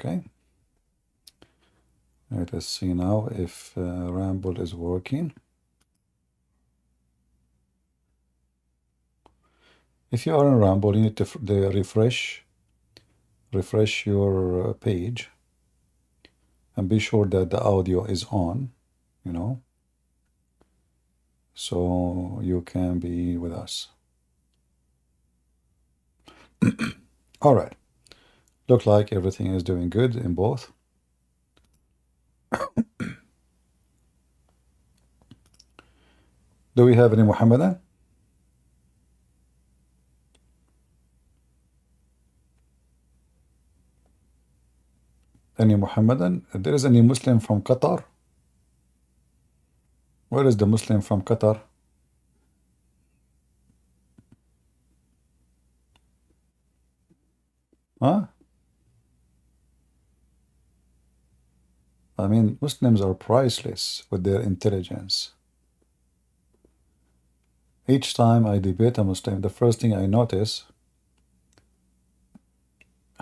Okay. Let us see now if Ramble is working. If you are in Ramble, you need to refresh your page and be sure that the audio is on, you know, so you can be with us. All right. Look like everything is doing good in both. Do we have any Muhammadan? Any Muhammadan? There is any Muslim from Qatar? Where is the Muslim from Qatar? Huh? I mean, Muslims are priceless with their intelligence. Each time I debate a Muslim, the first thing I notice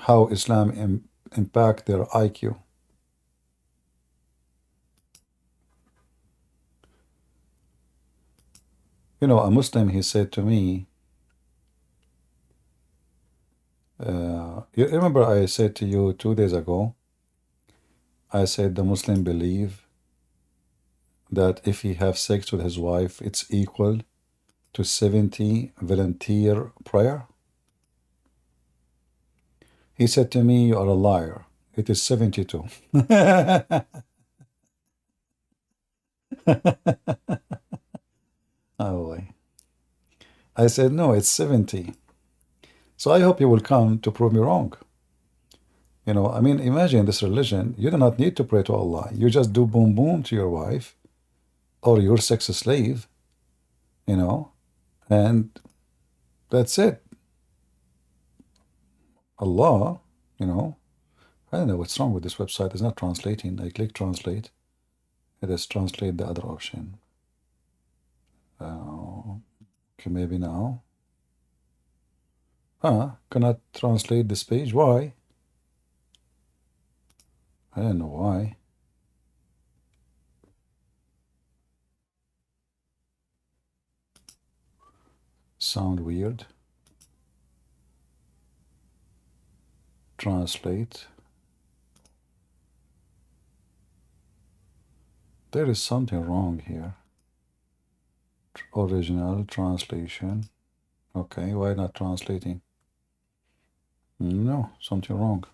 how Islam impact their IQ. You know, a Muslim, he said to me, you remember I said to you 2 days ago, I said the Muslim believe that if he have sex with his wife, it's equal to 70 volunteer prayer. He said to me, you are a liar. It is 72. Oh boy. I said, no, it's 70. So I hope you will come to prove me wrong. You know, I mean, imagine this religion. You do not need to pray to Allah. You just do boom boom to your wife or your sex slave, you know, and that's it. Allah, you know, I don't know what's wrong with this website. It's not translating. I click translate. It is translate the other option. Okay, maybe now. Cannot translate this page. Why? I don't know why. Sound weird. Translate. There is something wrong here. Original translation. Okay, why not translating? No, something wrong.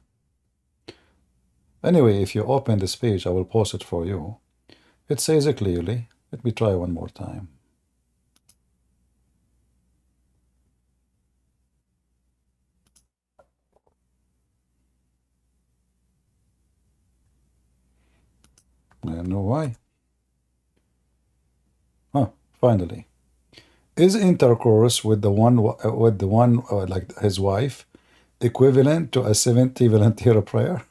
Anyway, if you open this page, I will post it for you. It says it clearly. Let me try one more time. I don't know why. Finally. Is intercourse with the one like his wife equivalent to a 70 volunteer prayer?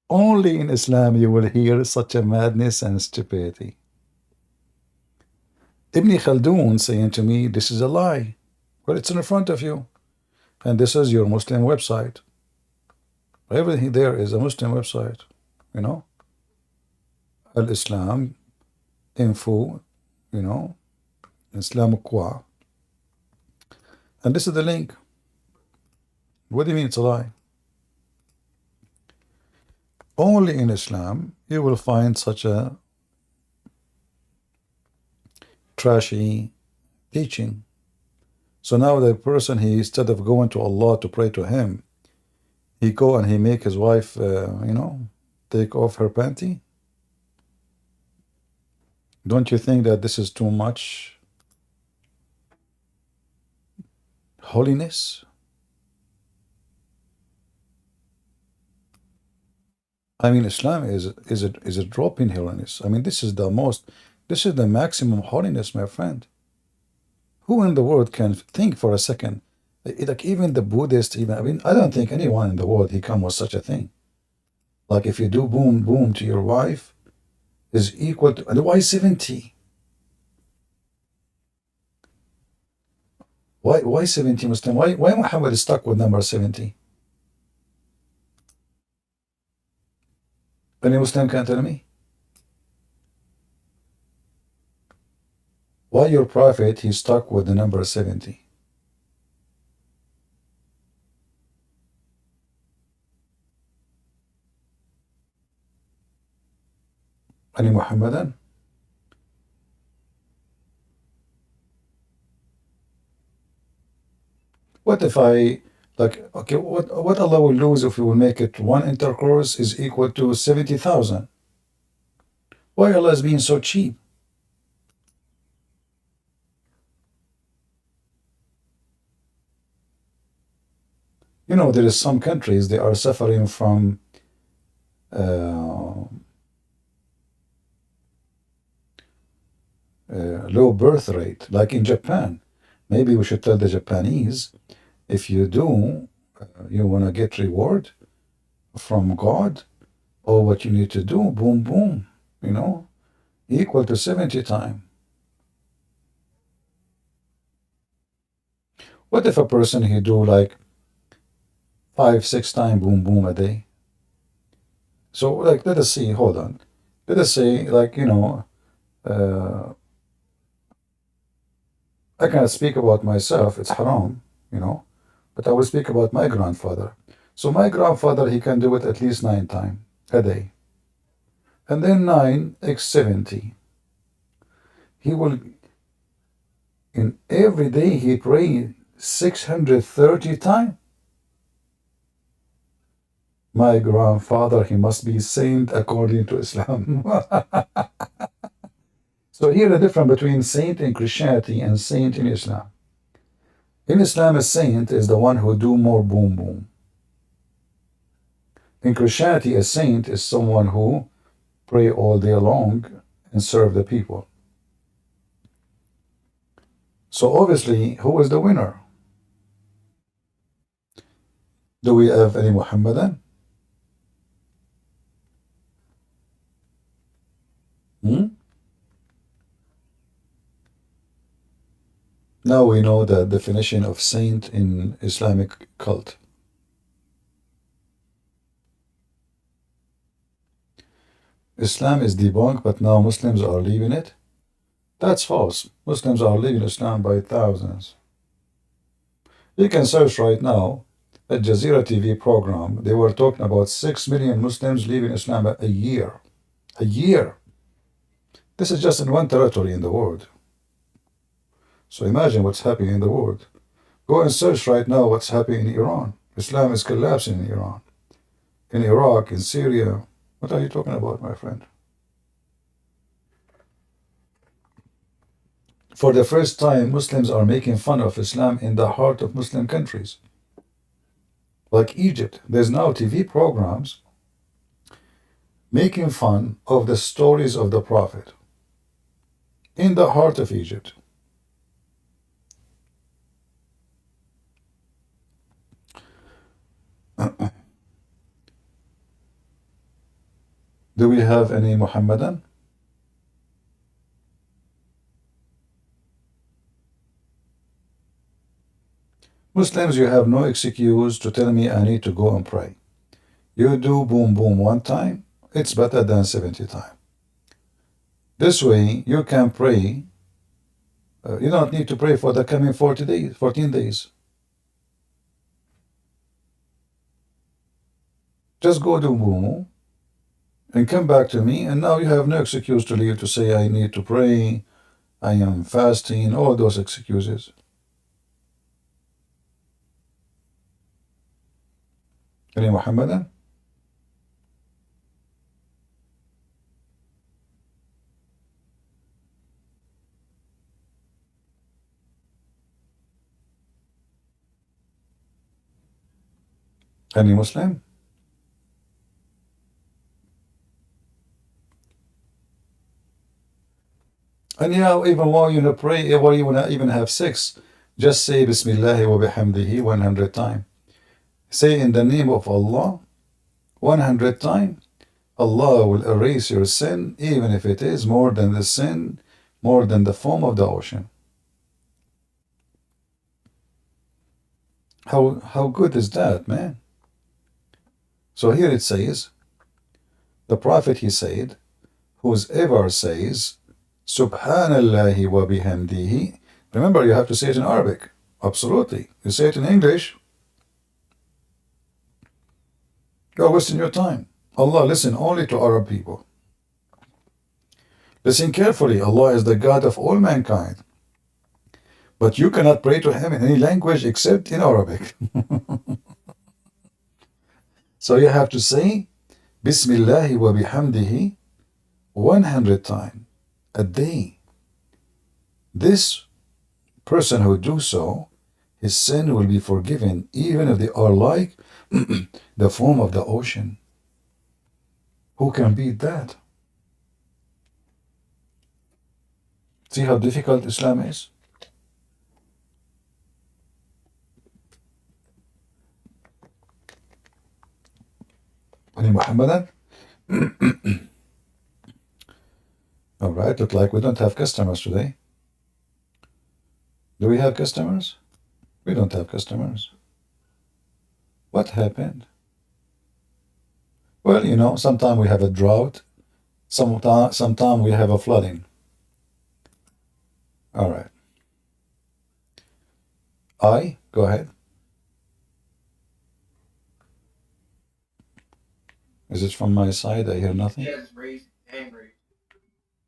Only in Islam you will hear such a madness and stupidity. Ibn Khaldun saying to me, this is a lie. Well, it's in front of you. And this is your Muslim website. Everything there is a Muslim website, you know. Al-Islam info, you know, Islam Qwa. And this is the link. What do you mean it's a lie? Only in Islam you will find such a trashy teaching. So now the person, he instead of going to Allah to pray to him, he go and he make his wife, you know, take off her panty. Don't you think that this is too much holiness? I mean, Islam is a drop in holiness. I mean, this is the maximum holiness, my friend. Who in the world can think for a second? Like even the Buddhist, I mean, I don't think anyone in the world he come with such a thing. Like if you do boom boom to your wife, is equal to, and why 70? Why 70 Muslim? Why Muhammad is stuck with number 70? Any Muslim can tell me? Why your prophet, he's stuck with the number 70? Any Muhammadan? What if I, like, okay, what Allah will lose if we will make it one intercourse is equal to 70,000? Why Allah is being so cheap? You know, there is some countries, they are suffering from low birth rate, like in Japan. Maybe we should tell the Japanese, if you do, you want to get reward from God, or what you need to do, boom, boom, you know, equal to 70 times. What if a person, he do like 5-6 times boom, boom a day? So, like, let us see, hold on. Let us say, like, you know, I cannot speak about myself, it's haram, you know, but I will speak about my grandfather. So my grandfather, he can do it at least 9 times a day. And then 9 x 70. He will, in every day, he pray 630 times. My grandfather, he must be saint according to Islam. So here the difference between saint in Christianity and saint in Islam. In Islam, a saint is the one who do more boom boom. In Christianity, a saint is someone who pray all day long and serve the people. So obviously, who is the winner? Do we have any Muhammadan? Now we know the definition of saint in Islamic cult. Islam is debunked, but now Muslims are leaving it? That's false. Muslims are leaving Islam by thousands. You can search right now at Jazeera TV program. They were talking about 6 million Muslims leaving Islam a year. A year. This is just in one territory in the world. So imagine what's happening in the world. Go and search right now what's happening in Iran. Islam is collapsing in Iran. In Iraq, in Syria. What are you talking about, my friend? For the first time, Muslims are making fun of Islam in the heart of Muslim countries. Like Egypt, there's now TV programs making fun of the stories of the Prophet in the heart of Egypt. Do we have any Muhammadan? Muslims, you have no excuse to tell me I need to go and pray. You do boom boom 1 time, it's better than 70 times. This way you can pray. You don't need to pray for the coming 40 days, 14 days. Just go do boom and come back to me, and now you have no excuse to leave to say I need to pray, I am fasting, all those excuses. Any Muhammadan? Any Muslim? And yeah, even while you pray, while you want to even have sex, just say Bismillah wa bihamdihi 100 times. Say in the name of Allah 100 times. Allah will erase your sin, even if it is more than the sin, more than the foam of the ocean. How good is that, man? So here it says, the Prophet, he said, whoever says Subhanallahi wa bihamdihi. Remember, you have to say it in Arabic. Absolutely. You say it in English, you're wasting your time. Allah, listen only to Arab people. Listen carefully. Allah is the God of all mankind. But you cannot pray to Him in any language except in Arabic. So you have to say Bismillahi wa bihamdihi 100 times a day. This person who do so, his sin will be forgiven, even if they are like the foam of the ocean. Who can beat that? See how difficult Islam is? Muhammadan? All right, look like we don't have customers today. Do we have customers? We don't have customers. What happened? Well, you know, sometimes we have a drought, sometime we have a flooding. All right. Go ahead. Is it from my side? I hear nothing. Yes, raised hand raised.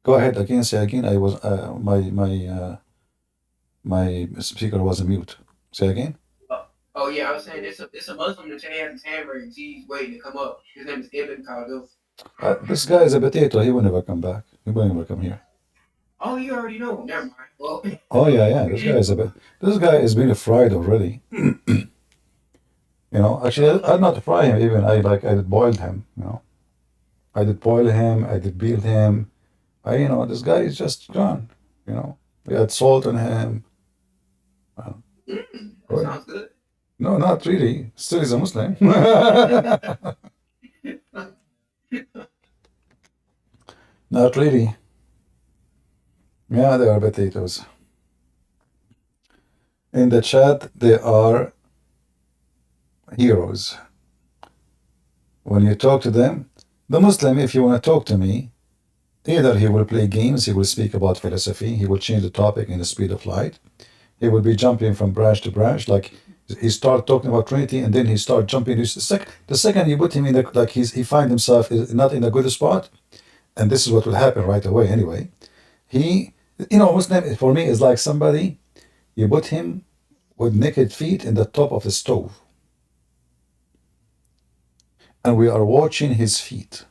Go ahead again. Say again. I was my speaker was mute. Say again. Oh yeah, I was saying it's a Muslim that has his hand raised. He's waiting to come up. His name is Ibn Khaldun. This guy is a potato. He will never come back. He will never come here. Oh, you already know. Never mind. Well, Oh yeah, yeah. This guy is being fried already. You know, actually, I not fry him even. I did boiled him. You know, I did boil him. I did beat him. This guy is just gone. You know, we had salt on him. Uh, that sounds good. no, not really. Still, he's a Muslim. Not really. Yeah, they are potatoes. In the chat, they are heroes. When you talk to them, the Muslim, if you want to talk to me, either he will play games, he will speak about philosophy, he will change the topic in the speed of light, he will be jumping from branch to branch, like he start talking about Trinity, and then he start jumping. The second you put him in he find himself not in a good spot, and this is what will happen right away anyway. Muslim for me is like somebody, you put him with naked feet in the top of the stove, and we are watching his feet.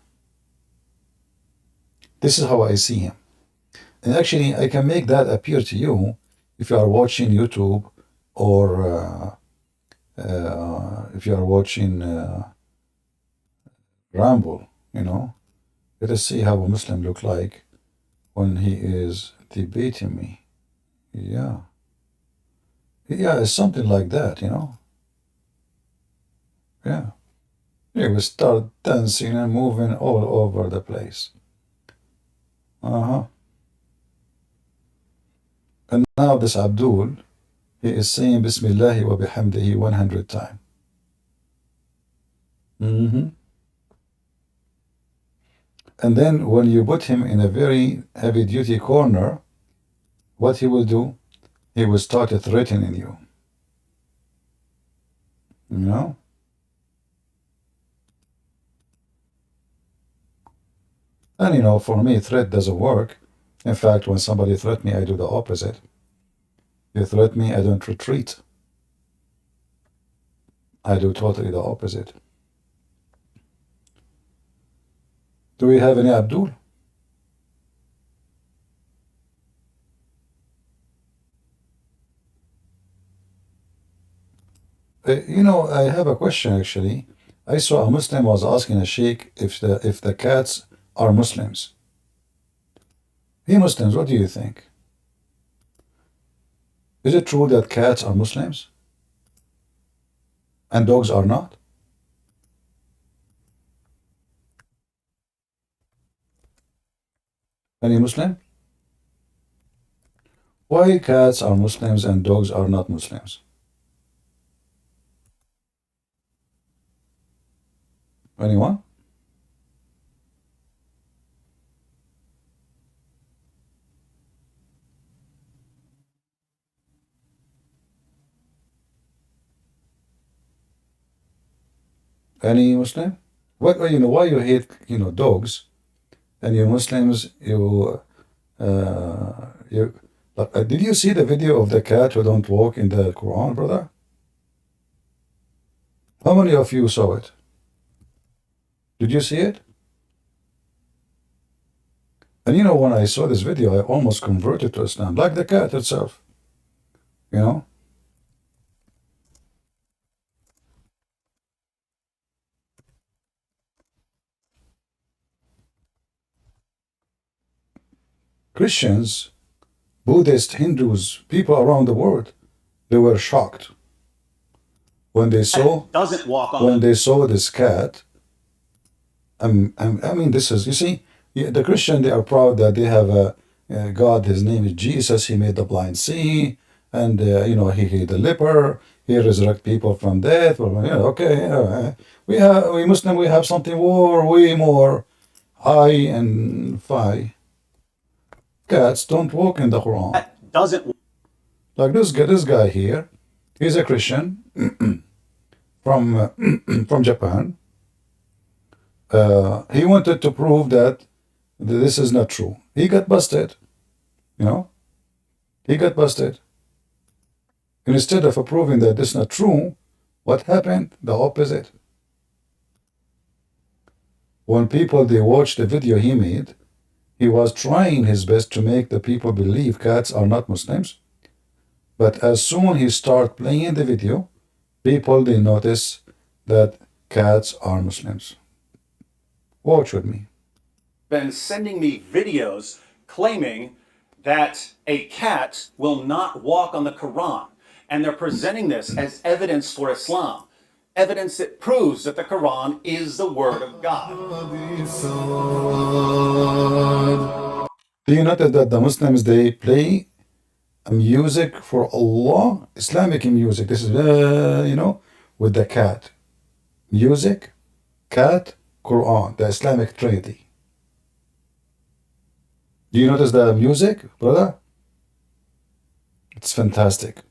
This is how I see him. And actually, I can make that appear to you if you are watching YouTube, or if you are watching Ramble, Let us see how a Muslim look like when he is debating me. Yeah. Yeah, it's something like that, Yeah. He will start dancing and moving all over the place. Uh-huh. And now this Abdul, he is saying Bismillahi wa bihamdihi 100 times. And then when you put him in a very heavy-duty corner, what he will do? He will start threatening you. And for me, threat doesn't work. In fact, when somebody threatens me, I do the opposite. You threaten me, I don't retreat. I do totally the opposite. Do we have any Abdul? I have a question actually. I saw a Muslim was asking a sheikh if the cats are Muslims. Hey Muslims, what do you think? Is it true that cats are Muslims and dogs are not? Any Muslim? Why cats are Muslims and dogs are not Muslims? Anyone? Any Muslim? What, why you hate, dogs, and you Muslims, did you see the video of the cat who don't walk in the Quran, brother? How many of you saw it? Did you see it? And when I saw this video, I almost converted to Islam, like the cat itself. Christians, Buddhists, Hindus, people around the world, they were shocked when they saw this cat. I mean, this is, you see, the Christian, they are proud that they have a God. His name is Jesus. He made the blind see, and he healed the leper. He resurrected people from death. Well, okay, we Muslim, we have something way more high and fine. Cats don't walk in the Quran. That doesn't. Like this guy here, he's a Christian from Japan. He wanted to prove that this is not true. He got busted. He got busted. And instead of proving that this is not true, what happened? The opposite. When people, they watched the video he made, he was trying his best to make the people believe cats are not Muslims. But as soon he started playing the video, people, they notice that cats are Muslims. Watch with me. Been sending me videos claiming that a cat will not walk on the Quran. And they're presenting this as evidence for Islam. Evidence that proves that the Quran is the word of God. Do you notice that the Muslims, they play music for Allah, Islamic music? This is, with the cat. Music, cat, Quran, the Islamic Trinity. Do you notice the music, brother? It's fantastic.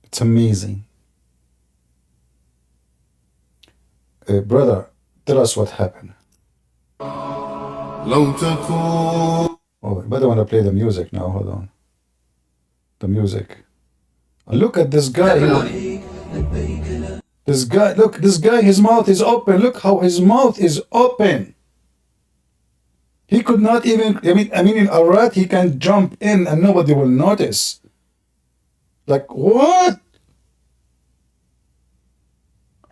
It's amazing. Brother, tell us what happened. Oh, but I want to play the music now. Hold on. The music. Look at this guy. Look, this guy, his mouth is open. Look how his mouth is open. He could not even, I mean, in a rat, he can jump in and nobody will notice. Like, what?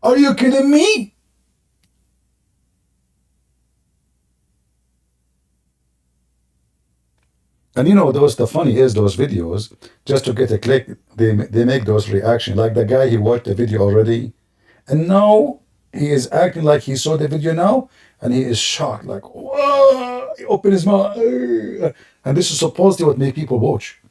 Are you kidding me? And the funny is those videos, just to get a click, they make those reactions. Like the guy, he watched the video already, and now he is acting like he saw the video now, and he is shocked, like, whoa, he opened his mouth. And this is supposedly what make people watch.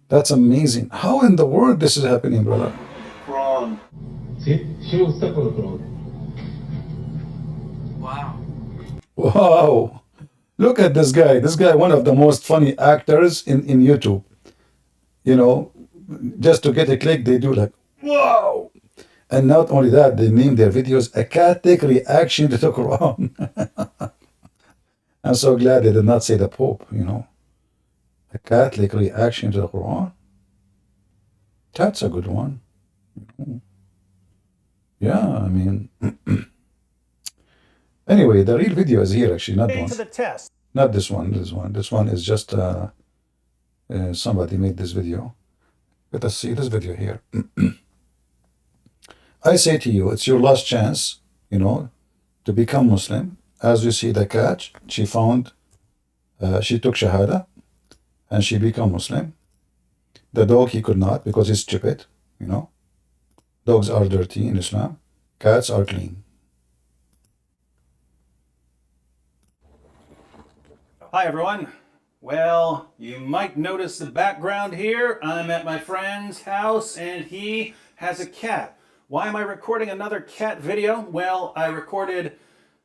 That's amazing. How in the world this is happening, brother? Quran. Wow. Wow. Look at this guy. This guy, one of the most funny actors in YouTube. Just to get a click, they do like, wow. And not only that, they name their videos a Catholic reaction to the Quran. I'm so glad they did not say the Pope, A Catholic reaction to the Quran. That's a good one. Yeah, I mean. Anyway, the real video is here, actually, not one. To the test. Not this one. This one is just somebody made this video. Let us see this video here. I say to you, it's your last chance, to become Muslim. As you see the cat, she took Shahada, and she became Muslim. The dog, he could not because he's stupid, Dogs are dirty in Islam. Cats are clean. Hi, everyone. Well, you might notice the background here. I'm at my friend's house and he has a cat. Why am I recording another cat video? Well, I recorded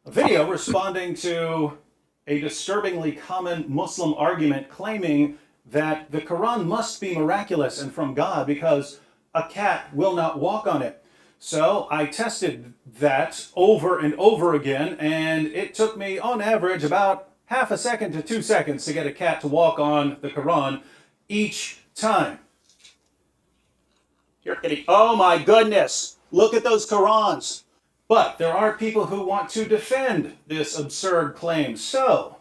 a video responding to a disturbingly common Muslim argument claiming that the Quran must be miraculous and from God because a cat will not walk on it. So I tested that over and over again, and it took me on average about half a second to 2 seconds to get a cat to walk on the Quran each time. You're kidding. Oh my goodness, look at those Qurans. But there are people who want to defend this absurd claim. So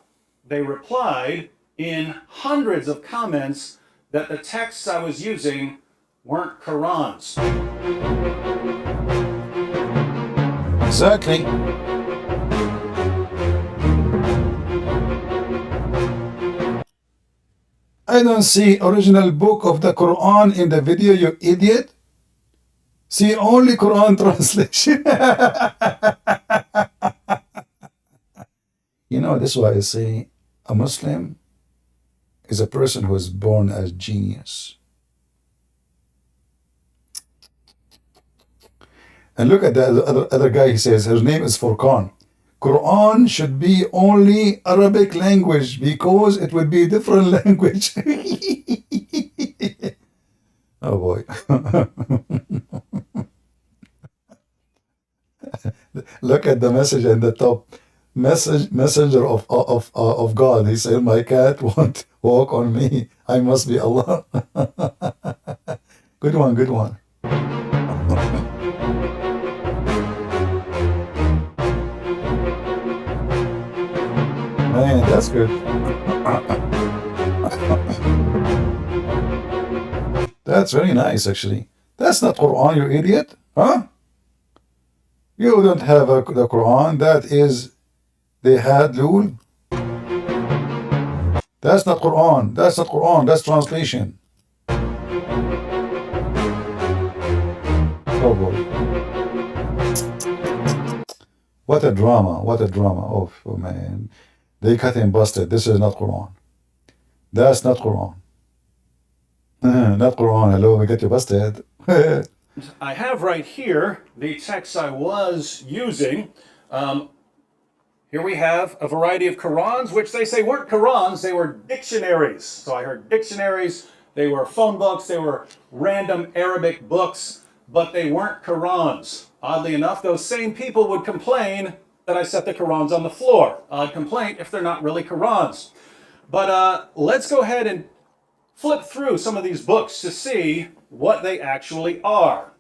they replied in hundreds of comments that the texts I was using weren't Qurans. Exactly. I don't see original book of the Quran in the video, you idiot. See only Quran translation. You know, this is why I say a Muslim is a person who is born as genius. And look at the other guy, he says, his name is Furqan. Quran should be only Arabic language because it would be different language. Oh boy. Look at the message in the top. Messenger of God. He said, my cat won't walk on me. I must be Allah. Good one, good one. Man, that's good. That's very nice, actually. That's not Quran, you idiot. Huh? You don't have the Quran. That is the Hadlul. That's not Quran. That's not Quran. That's translation. Oh boy. What a drama. What a drama. Oh man. They cut him busted. This is not Quran. That's not Quran. Not Quran. Hello, we got you busted. I have right here the text I was using. Here we have a variety of Qurans, which they say weren't Qurans, they were dictionaries. So I heard dictionaries, they were phone books, they were random Arabic books, but they weren't Qurans. Oddly enough, those same people would complain that I set the Qurans on the floor. Odd complaint if they're not really Qurans. But let's go ahead and flip through some of these books to see what they actually are.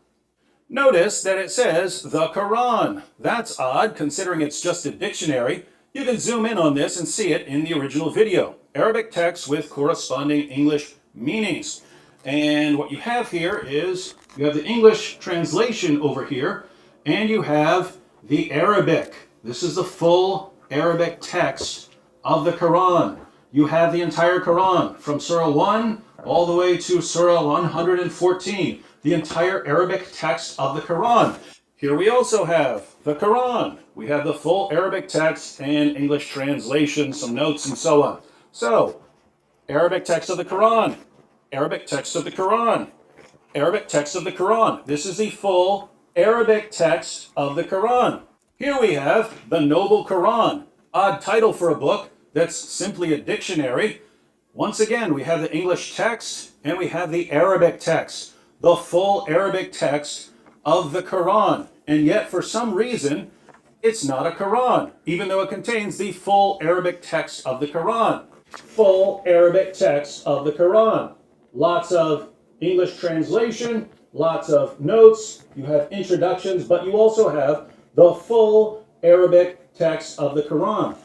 Notice that it says the Quran. That's odd considering it's just a dictionary. You can zoom in on this and see it in the original video. Arabic text with corresponding English meanings. And what you have here is you have the English translation over here and you have the Arabic. This is the full Arabic text of the Quran. You have the entire Quran from Surah 1 all the way to Surah 114. The entire Arabic text of the Quran. Here we also have the Quran. We have the full Arabic text and English translation, some notes and so on. So, Arabic text of the Quran, Arabic text of the Quran, Arabic text of the Quran. This is the full Arabic text of the Quran. Here we have the Noble Quran. Odd title for a book that's simply a dictionary. Once again, we have the English text and we have the Arabic text. The full Arabic text of the Quran. And yet, for some reason, it's not a Quran, even though it contains the full Arabic text of the Quran. Full Arabic text of the Quran. Lots of English translation, lots of notes, you have introductions, but you also have the full Arabic text of the Quran.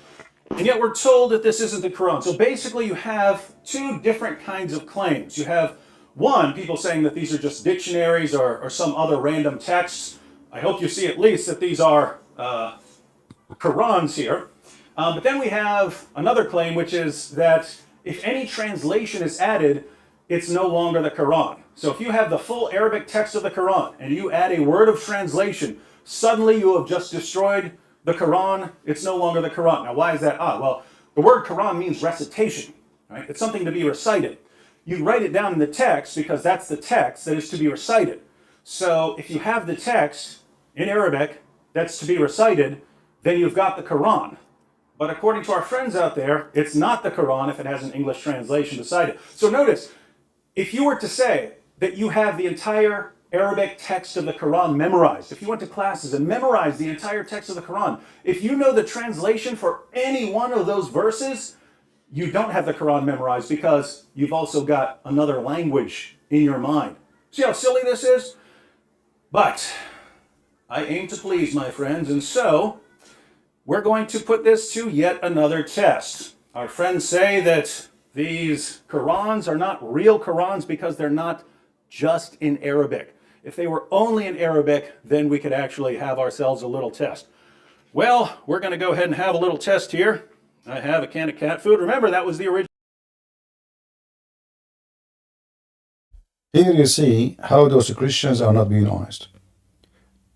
And yet we're told that this isn't the Quran. So basically you have two different kinds of claims. You have one, people saying that these are just dictionaries or some other random texts. I hope you see at least that these are Qurans here. But then we have another claim, which is that if any translation is added, it's no longer the Quran. So if you have the full Arabic text of the Quran and you add a word of translation, suddenly you have just destroyed the Quran. It's no longer the Quran. Now, why is that odd? Well, the word Quran means recitation. right? It's something to be recited. You write it down in the text because that's the text that is to be recited. So if you have the text in Arabic that's to be recited, then you've got the Quran. But according to our friends out there, it's not the Quran if it has an English translation beside it. So notice, if you were to say that you have the entire Arabic text of the Quran memorized, if you went to classes and memorized the entire text of the Quran, if you know the translation for any one of those verses, you don't have the Quran memorized because you've also got another language in your mind. See how silly this is? But I aim to please, my friends, and so we're going to put this to yet another test. Our friends say that these Qurans are not real Qurans because they're not just in Arabic. If they were only in Arabic, then we could actually have ourselves a little test. Well, we're going to go ahead and have a little test here. I have a can of cat food. Remember, that was the original. Here you see how those Christians are not being honest.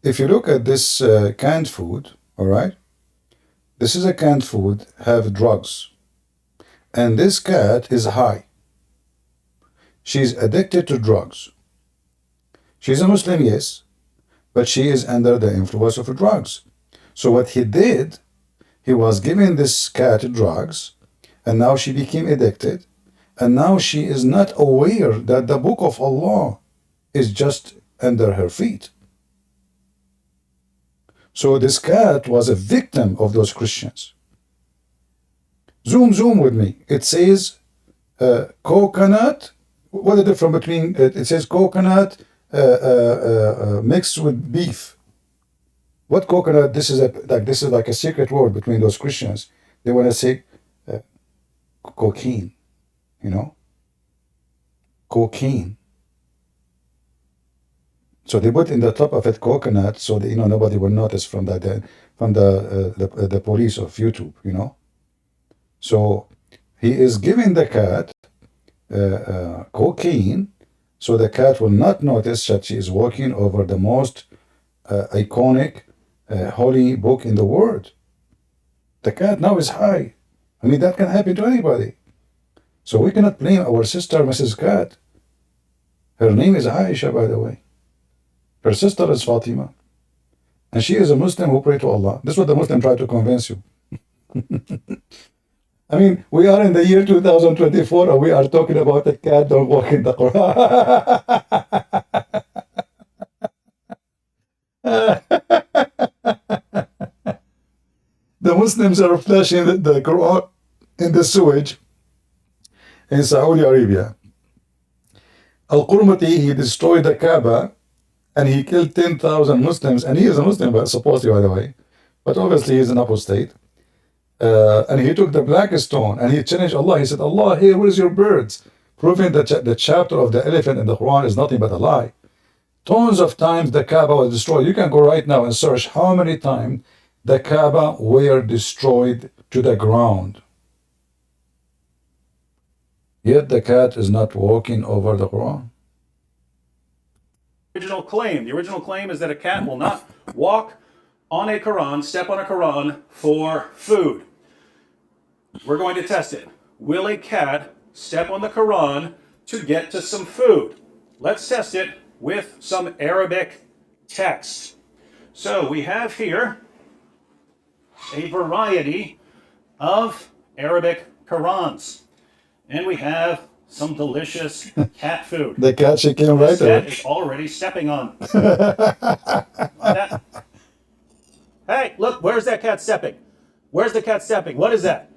If you look at this canned food, all right, this is a canned food, have drugs. And this cat is high. She's addicted to drugs. She's a Muslim, yes, but she is under the influence of drugs. So what he did, he was giving this cat drugs, and now she became addicted, and now she is not aware that the book of Allah is just under her feet. So this cat was a victim of those Christians. Zoom with me. It says coconut. What is the difference between it says coconut mixed with beef? What coconut? This is like a secret word between those Christians. They want to say cocaine, you know, cocaine. So they put in the top of it coconut, so that, nobody will notice from the police of YouTube, So he is giving the cat cocaine, so the cat will not notice that she is walking over the most iconic holy book in the world. The cat now is high. I mean, that can happen to anybody. So we cannot blame our sister, Mrs. Cat. Her name is Aisha, by the way. Her sister is Fatima. And she is a Muslim who pray to Allah. This is what the Muslim tried to convince you. I mean, we are in the year 2024 and we are talking about a cat don't walk in the Quran. The Muslims are flashing the Quran in the sewage in Saudi Arabia. Al-Qurmati, he destroyed the Kaaba and he killed 10,000 Muslims, and he is a Muslim, but supposedly, by the way, but obviously he's an apostate. And he took the black stone and he challenged Allah. He said, Allah, here, where's your birds? Proving that the chapter of the elephant in the Quran is nothing but a lie. Tons of times the Kaaba was destroyed. You can go right now and search how many times the Kaaba were destroyed to the ground. Yet the cat is not walking over the Quran. The original claim is that a cat will not walk on a Quran, step on a Quran for food. We're going to test it. Will a cat step on the Quran to get to some food? Let's test it with some Arabic text. So we have here a variety of Arabic Qurans. And we have some delicious cat food. The cat, she came right there. Cat is already stepping on. That. Hey, look, where's that cat stepping? Where's the cat stepping? What is that?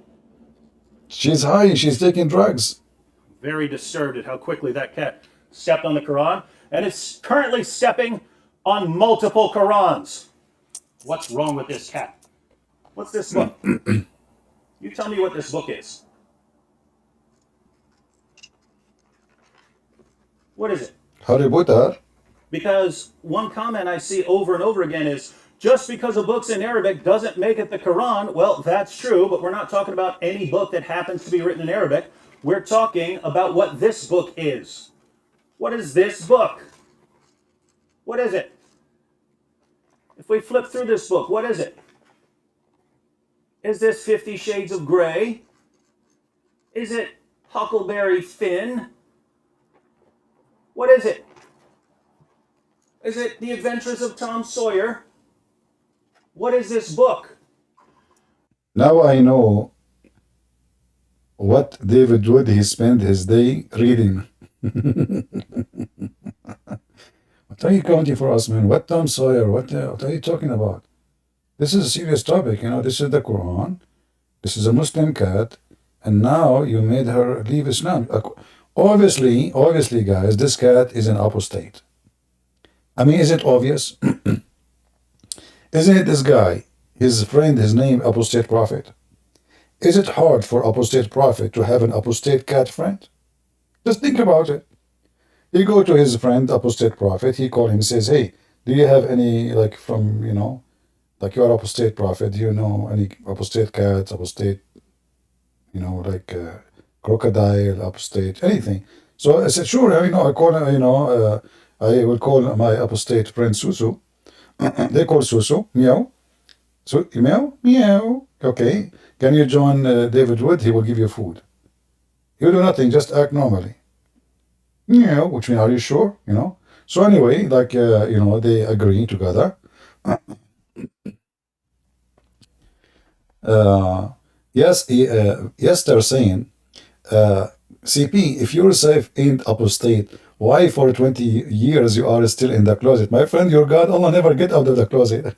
She's high, she's taking drugs. Very disturbed at how quickly that cat stepped on the Quran. And it's currently stepping on multiple Qurans. What's wrong with this cat? What's this book? You tell me what this book is. What is it? Harry Potter. Because one comment I see over and over again is, just because a book's in Arabic doesn't make it the Quran. Well, that's true, but we're not talking about any book that happens to be written in Arabic. We're talking about what this book is. What is this book? What is it? If we flip through this book, what is it? Is this 50 Shades of Grey? Is it Huckleberry Finn. What is it? Is it The Adventures of Tom Sawyer? What is this book? Now I know what David Wood he spent his day reading. What are you counting for us, man? What Tom Sawyer? What are you talking about? This is a serious topic, you know. This is the Quran. This is a Muslim cat, and now you made her leave Islam. Obviously, guys, this cat is an apostate. I mean, is it obvious? Isn't it this guy, his friend, his name, apostate prophet? Is it hard for apostate prophet to have an apostate cat friend? Just think about it. He go to his friend, apostate prophet, he call him, says, hey, do you have any, like, from, you know, like you're apostate prophet, do you know any apostate cats, apostate, you know, like crocodile, apostate, anything? So I said, sure, you know, I call, you know, I will call my apostate friend Susu. They call Susu, meow. So, meow, meow. Okay, can you join David Wood? He will give you food. You do nothing, just act normally. Meow, which means, are you sure? You know. So anyway, like, you know, they agree together. Yes, they're saying, CP, if yourself ain't apostate, why for 20 years you are still in the closet? My friend, your God, Allah never get out of the closet.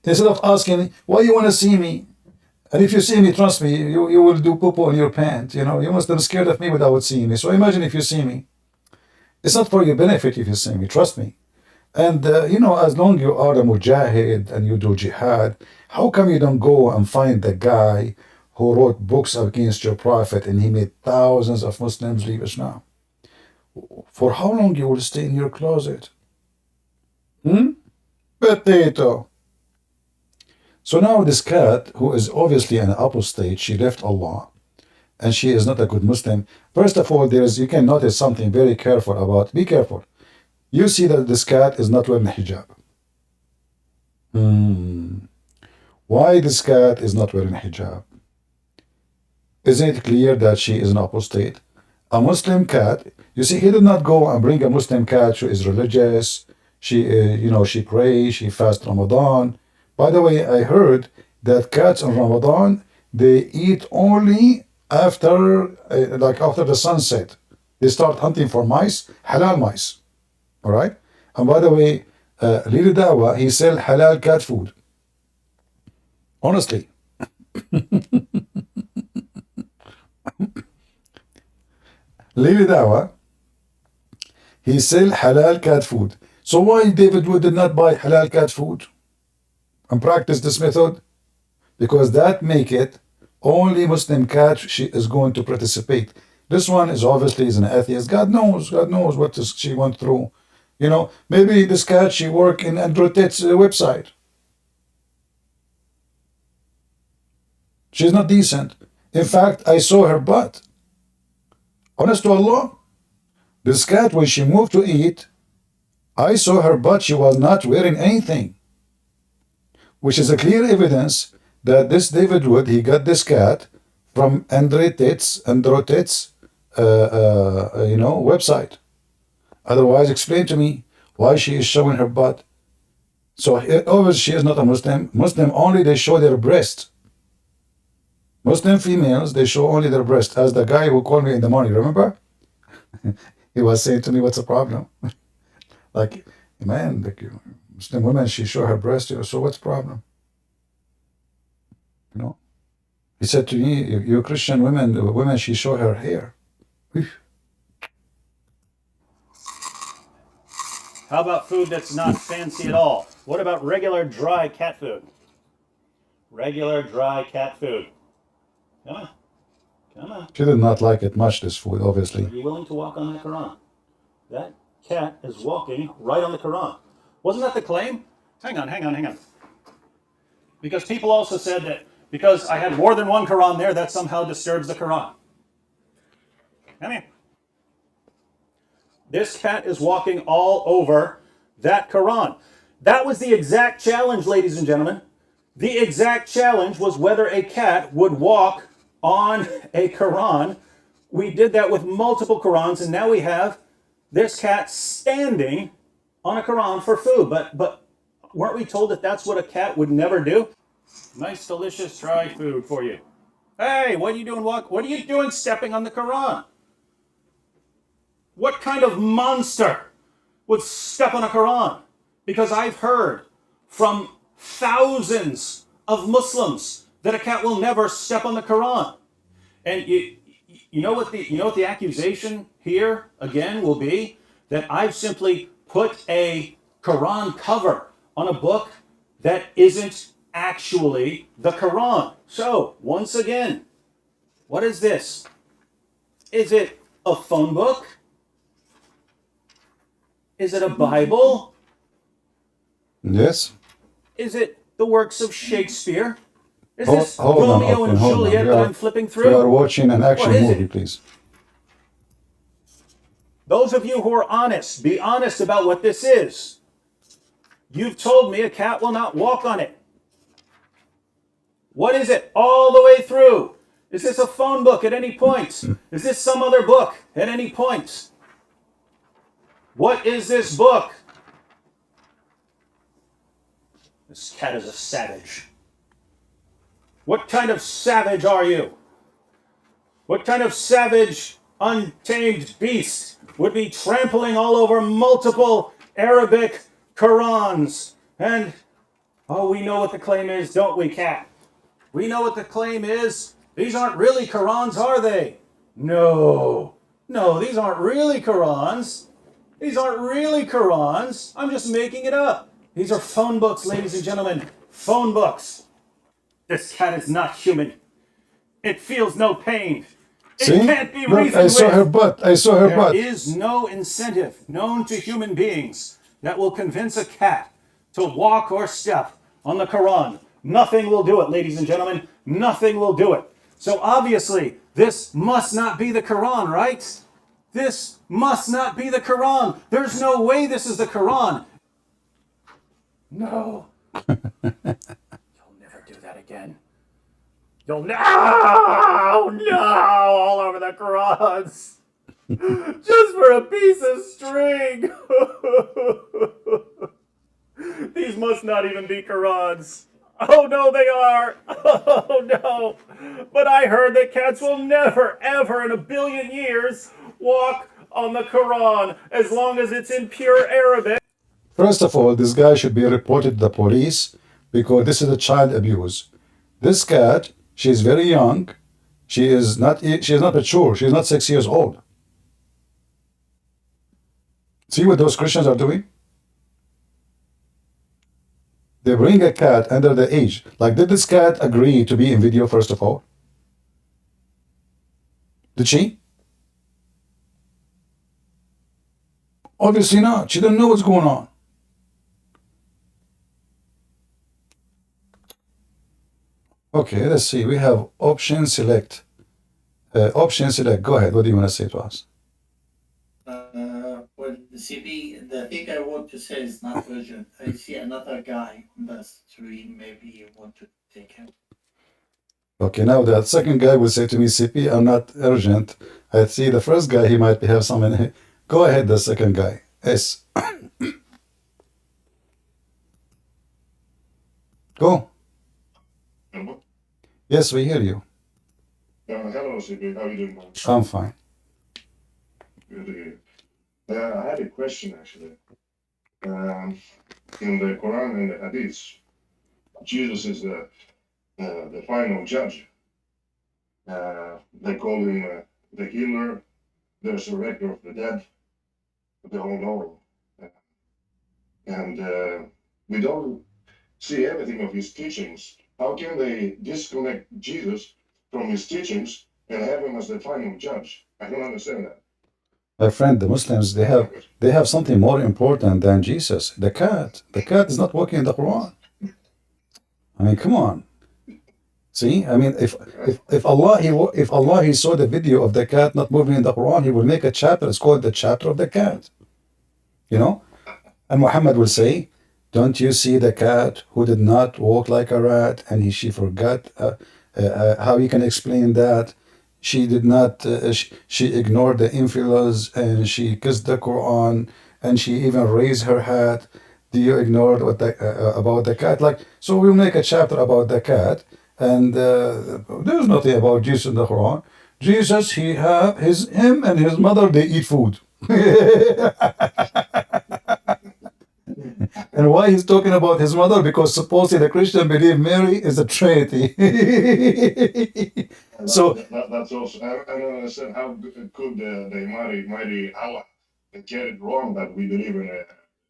Instead of asking, why you want to see me? And if you see me, trust me, you will do poo-poo in your pants. You know, you must have scared of me without seeing me. So imagine if you see me. It's not for your benefit if you see me, trust me. And, you know, as long you are a mujahid and you do jihad, how come you don't go and find the guy who wrote books against your prophet and he made thousands of Muslims leave Islam? For how long you will stay in your closet? Potato. So now this cat, who is obviously an apostate, she left Allah, and she is not a good Muslim. First of all, you can notice something very careful about. Be careful. You see that this cat is not wearing hijab. Why this cat is not wearing hijab? Isn't it clear that she is an apostate? A Muslim cat, you see, he did not go and bring a Muslim cat who is religious. She, you know, she prays, she fasts Ramadan. By the way, I heard that cats in Ramadan, they eat only after, like after the sunset. They start hunting for mice, halal mice. All right? And by the way, Lili Dawa, he sell halal cat food. Honestly. Lili Dawa, he sell halal cat food. So why David Wood did not buy halal cat food and practice this method? Because that make it only Muslim cat she is going to participate. This one is obviously is an atheist. God knows what she went through. You know, maybe this cat, she work in Andrew Tate's website. She's not decent. In fact, I saw her butt. Honest to Allah, this cat, when she moved to eat, I saw her butt. She was not wearing anything, which is a clear evidence that this David Wood, he got this cat from Andrew Tate's, you know, website. Otherwise, explain to me why she is showing her butt. So obviously she is not a Muslim. Muslim only they show their breast. Muslim females, they show only their breast. As the guy who called me in the morning, remember? He was saying to me, what's the problem? Like, man, like, Muslim women, she show her breast, so what's the problem? You know? He said to me, you Christian women, she show her hair. How about food that's not fancy at all? What about regular dry cat food? Regular dry cat food. Come on. Come on. She did not like it much, this food, obviously. Are you willing to walk on that Quran? That cat is walking right on the Quran. Wasn't that the claim? Hang on. Because people also said that because I had more than one Quran there, that somehow disturbs the Quran. Come here. This cat is walking all over that Quran. That was the exact challenge, ladies and gentlemen. The exact challenge was whether a cat would walk on a Quran. We did that with multiple Qurans, and now we have this cat standing on a Quran for food. But weren't we told that that's what a cat would never do? Nice, delicious, dry food for you. Hey, what are you doing? What are you doing stepping on the Quran? What kind of monster would step on a Quran? Because I've heard from thousands of Muslims that a cat will never step on the Quran. And you know what the accusation here again will be? That I've simply put a Quran cover on a book that isn't actually the Quran. So, once again, what is this? Is it a phone book? Is it a Bible? Yes. Is it the works of Shakespeare? Is Hold, this hold on, Romeo and hold on. Juliet that I'm flipping We are through? watching an action What is movie, it? please. Those of you who are honest, be honest about what this is. You've told me a cat will not walk on it. What is it all the way through? Is this a phone book at any point? Is this some other book at any point? What is this book? This cat is a savage. What kind of savage are you? What kind of savage, untamed beast would be trampling all over multiple Arabic Qurans? And, oh, we know what the claim is, don't we, cat? We know what the claim is. These aren't really Qurans, are they? No, these aren't really Qurans. These aren't really Qurans. I'm just making it up. These are phone books, ladies and gentlemen. Phone books. This cat is not human. It feels no pain. It See? can't be Look, reasoned I saw with. her butt. I saw her There butt. is no incentive known to human beings that will convince a cat to walk or step on the Quran. Nothing will do it, ladies and gentlemen. Nothing will do it. So obviously, this must not be the Quran, right? This must not be the Quran. There's no way this is the Quran. No. You'll never do that again. You'll no, all over the Qurans. Just for a piece of string. These must not even be Qurans. Oh no, they are. Oh no. But I heard that cats will never, ever in a billion years walk on the Quran as long as it's in pure Arabic. First of all, this guy should be reported to the police because this is a child abuse. This cat, she is very young. She is not mature. She is not 6 years old. See what those Christians are doing? They bring a cat under the age. Like, did this cat agree to be in video, first of all? Did she? Obviously not. She didn't know what's going on. Okay, let's see. We have option select. Option select. Go ahead. What do you want to say to us? Well, CB, the thing I want to say is not urgent. I see another guy on the stream. Maybe you want to take him. Okay, now that second guy will say to me, CP, I'm not urgent. I see the first guy, he might have something. Go ahead, the second guy. Yes. Go. Hello? Yes, we hear you. Hello, CB. How are you doing, man? I'm fine. Good to hear. I had a question, actually. In the Quran and the Hadith, Jesus is the final judge. They call him the healer, the resurrector of the dead, the all-knowing. And we don't see anything of his teachings. How can they disconnect Jesus from his teachings and have him as the final judge? I don't understand that. My friend, the Muslims, they have something more important than Jesus. The cat. The cat is not walking in the Quran. I mean, come on. See, I mean, if Allah he saw the video of the cat not moving in the Quran, he will make a chapter. It's called the chapter of the cat. You know, and Muhammad will say, "Don't you see the cat who did not walk like a rat, and she forgot how you can explain that she did not, she ignored the infidels and she kissed the Quran and she even raised her hat. Do you ignore what about the cat? Like, so we'll make a chapter about the cat, and there's nothing about Jesus in the Quran. Jesus, him and his mother, they eat food. And why he's talking about his mother? Because supposedly the Christian believe Mary is a Trinity. So that's also, I don't understand how could they marry Allah and get it wrong that we believe in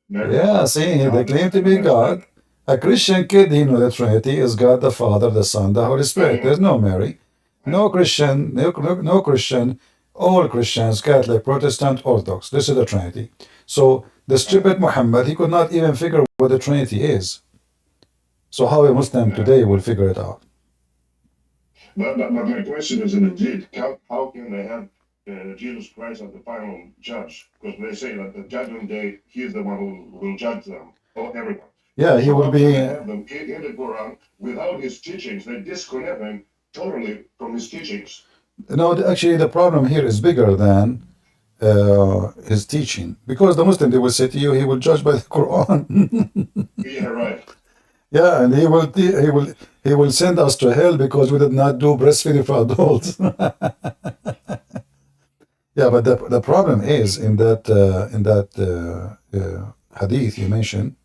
Mary. yeah, see, they claim to be God. A Christian kid, he knows the Trinity is God the Father, the Son, the Holy Spirit. There's no Mary. No Christian, no Christian, all Christians, Catholic, Protestant, Orthodox. This is the Trinity. So the stupid Muhammad, he could not even figure what the Trinity is. So how a Muslim today will figure it out? But my question is indeed, how can they have Jesus Christ as the final judge? Because they say that the judgment day, he's the one who will judge them, or everyone. Yeah, he So will how be. can they have them in the Quran without his teachings? They disconnect him totally from his teachings. No, actually, the problem here is bigger than his teaching, because the Muslim, they will say to you, he will judge by the Quran. Yeah, right. Yeah, and he will send us to hell because we did not do breastfeeding for adults. Yeah, but the problem is in that hadith you mentioned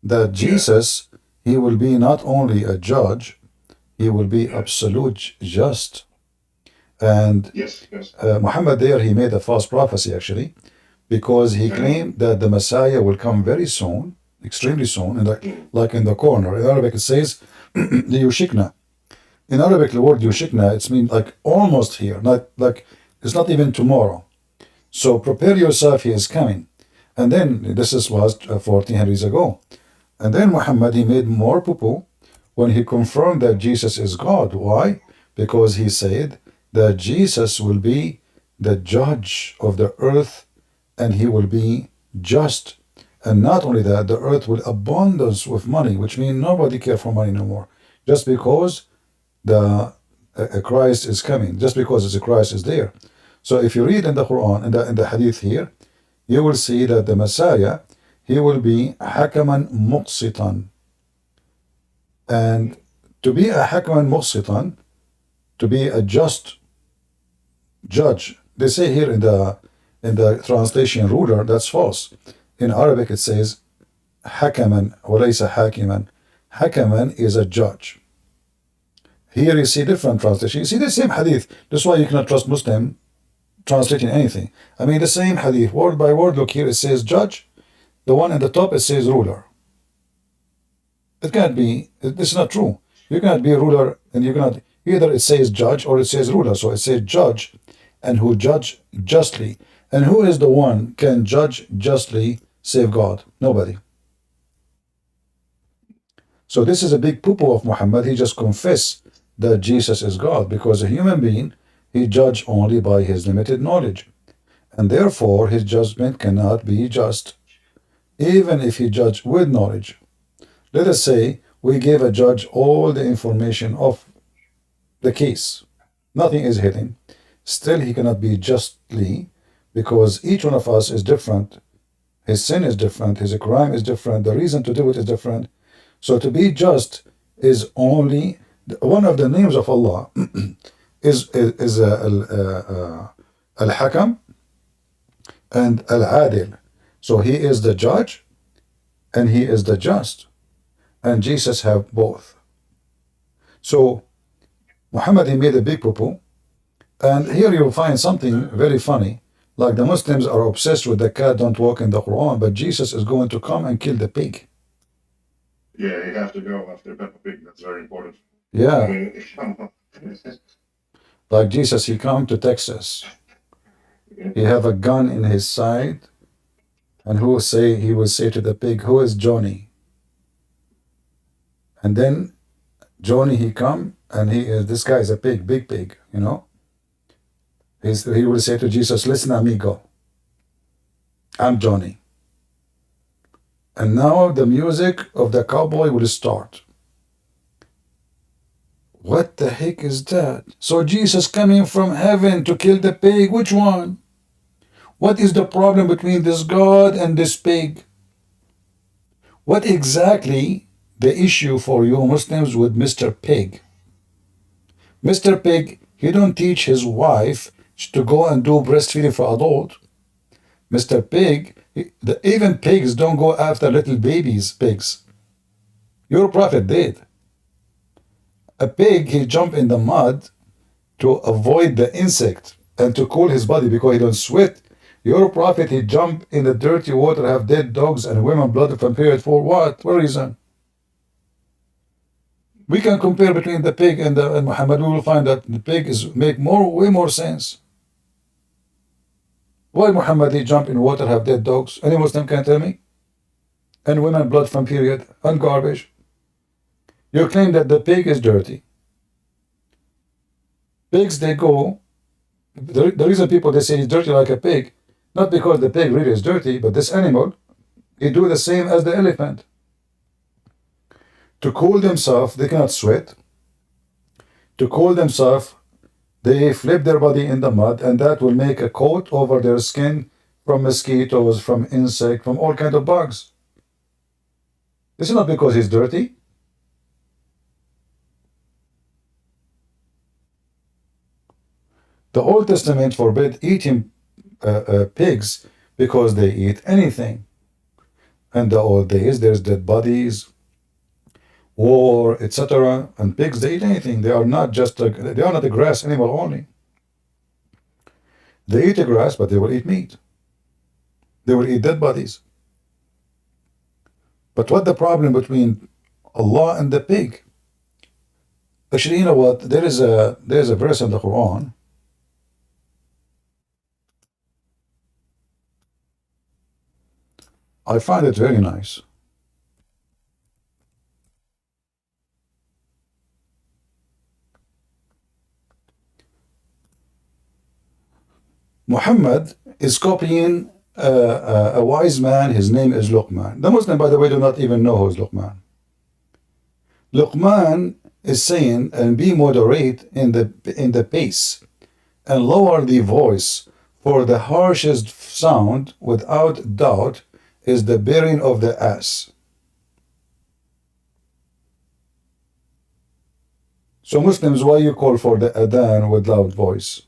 that Jesus, he will be not only a judge, he will be absolute just. And Yes, yes. Muhammad there, he made a false prophecy actually, because he claimed that the Messiah will come very soon, extremely soon, and like in the corner. In Arabic it says, yushikna. In Arabic, the word yushikna, it means like almost here, not like it's not even tomorrow. So prepare yourself, he is coming. And then this was 1400 years ago. And then Muhammad, he made more poo-poo when he confirmed that Jesus is God. Why? Because he said that Jesus will be the judge of the earth and he will be just. And not only that, the earth will abundance with money, which means nobody care for money no more. Just because the Christ is coming, just because the Christ is there. So if you read in the Quran, in the hadith here, you will see that the Messiah, he will be hakaman muqsitan. And to be a hakaman muqsitan, to be a just judge, they say here in the translation ruler, that's false. In Arabic it says hakaman walaysa hakiman. Hakaman is a judge. Here you see different translation. You see the same hadith. That's why you cannot trust Muslim translating anything. I mean the same hadith, word by word. Look here, it says judge. The one at the top, it says ruler. It can't be, this is not true. You cannot be a ruler and you cannot, either it says judge or it says ruler. So it says judge and who judge justly. And who is the one can judge justly save God? Nobody. So this is a big poo-poo of Muhammad. He just confessed that Jesus is God, because a human being, he judged only by his limited knowledge. And therefore his judgment cannot be just, even if he judged with knowledge. Let us say we gave a judge all the information of the case. Nothing is hidden. Still he cannot be justly, because each one of us is different. His sin is different, his crime is different, the reason to do it is different. So to be just is only one of the names of Allah is Al-Hakam and Al-Adil. So he is the judge and he is the just. And Jesus have both. So Muhammad, he made a big poo-poo. And here you'll find something very funny. Like the Muslims are obsessed with the cat don't walk in the Quran, but Jesus is going to come and kill the pig. Yeah, you have to go after Peppa Pig. That's very important. Yeah. I mean, Like Jesus, he come to Texas. He have a gun in his side, and he will say to the pig, who is Johnny? And then Johnny, he come, and this guy is a pig, big pig, you know. He will say to Jesus, listen, amigo, I'm Johnny. And now the music of the cowboy will start. What the heck is that? So Jesus coming from heaven to kill the pig, which one? What is the problem between this God and this pig? What exactly the issue for you Muslims with Mr. Pig? Mr. Pig, he don't teach his wife to go and do breastfeeding for adult. Mr. Pig, even pigs don't go after little babies, pigs. Your prophet did. A pig, he jump in the mud to avoid the insect and to cool his body because he don't sweat. Your prophet, he jump in the dirty water, have dead dogs and women blood from period for what? What reason? We can compare between the pig and Muhammad. We will find that the pig is make way more sense. Why Muhammad he jump in water, have dead dogs? Any Muslim can tell me? And women blood from period and garbage. You claim that the pig is dirty. Pigs they go. The reason people they say he's dirty like a pig, not because the pig really is dirty, but this animal, he do the same as the elephant. To cool themselves, they cannot sweat. To cool themselves, they flip their body in the mud, and that will make a coat over their skin from mosquitoes, from insects, from all kinds of bugs. This is not because he's dirty. The Old Testament forbid eating pigs because they eat anything. In the old days, there's dead bodies, war, etc. And pigs, they eat anything. They are not they are not a grass animal only. They eat the grass, but they will eat meat. They will eat dead bodies. But what the problem between Allah and the pig? Actually, you know what? There's a verse in the Quran. I find it very nice. Muhammad is copying a wise man. His name is Luqman. The Muslim, by the way, do not even know who is Luqman. Luqman is saying, and be moderate in the pace, and lower the voice, for the harshest sound, without doubt, is the bearing of the ass. So Muslims, why you call for the adhan with loud voice?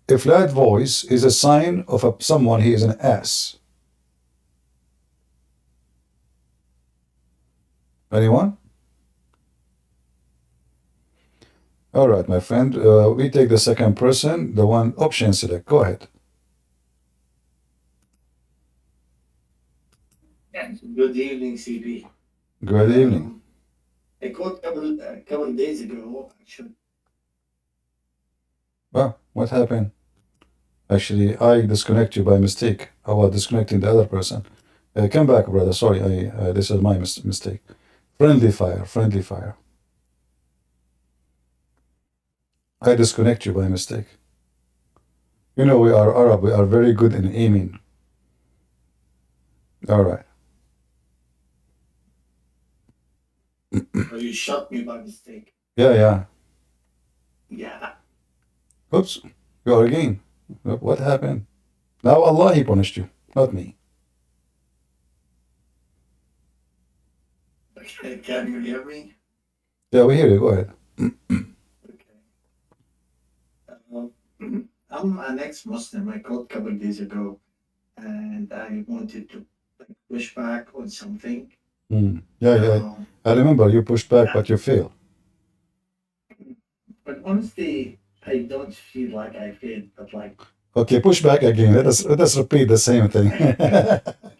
A flat voice is a sign of someone he is an ass. Anyone? All right, my friend. We take the second person, the one option select. Go ahead. Good evening, CB. Good evening. I called a couple days ago, actually. Well, what happened? Actually, I disconnect you by mistake. I was disconnecting the other person. Come back, brother. Sorry, this is my mistake. Friendly fire, friendly fire. I disconnect you by mistake. You know, we are Arab. We are very good in aiming. All right. Or you shot me by mistake. Yeah. Yeah. Oops. You are again. What happened? Now Allah, he punished you, not me. Okay, can you hear me? Yeah, we hear you. Go ahead. Okay. I'm an ex-Muslim. I called a couple days ago, and I wanted to push back on something. Yeah. I remember you pushed back, but you failed. But honestly, I don't feel like I failed, but like. Okay, push back again. Let us repeat the same thing.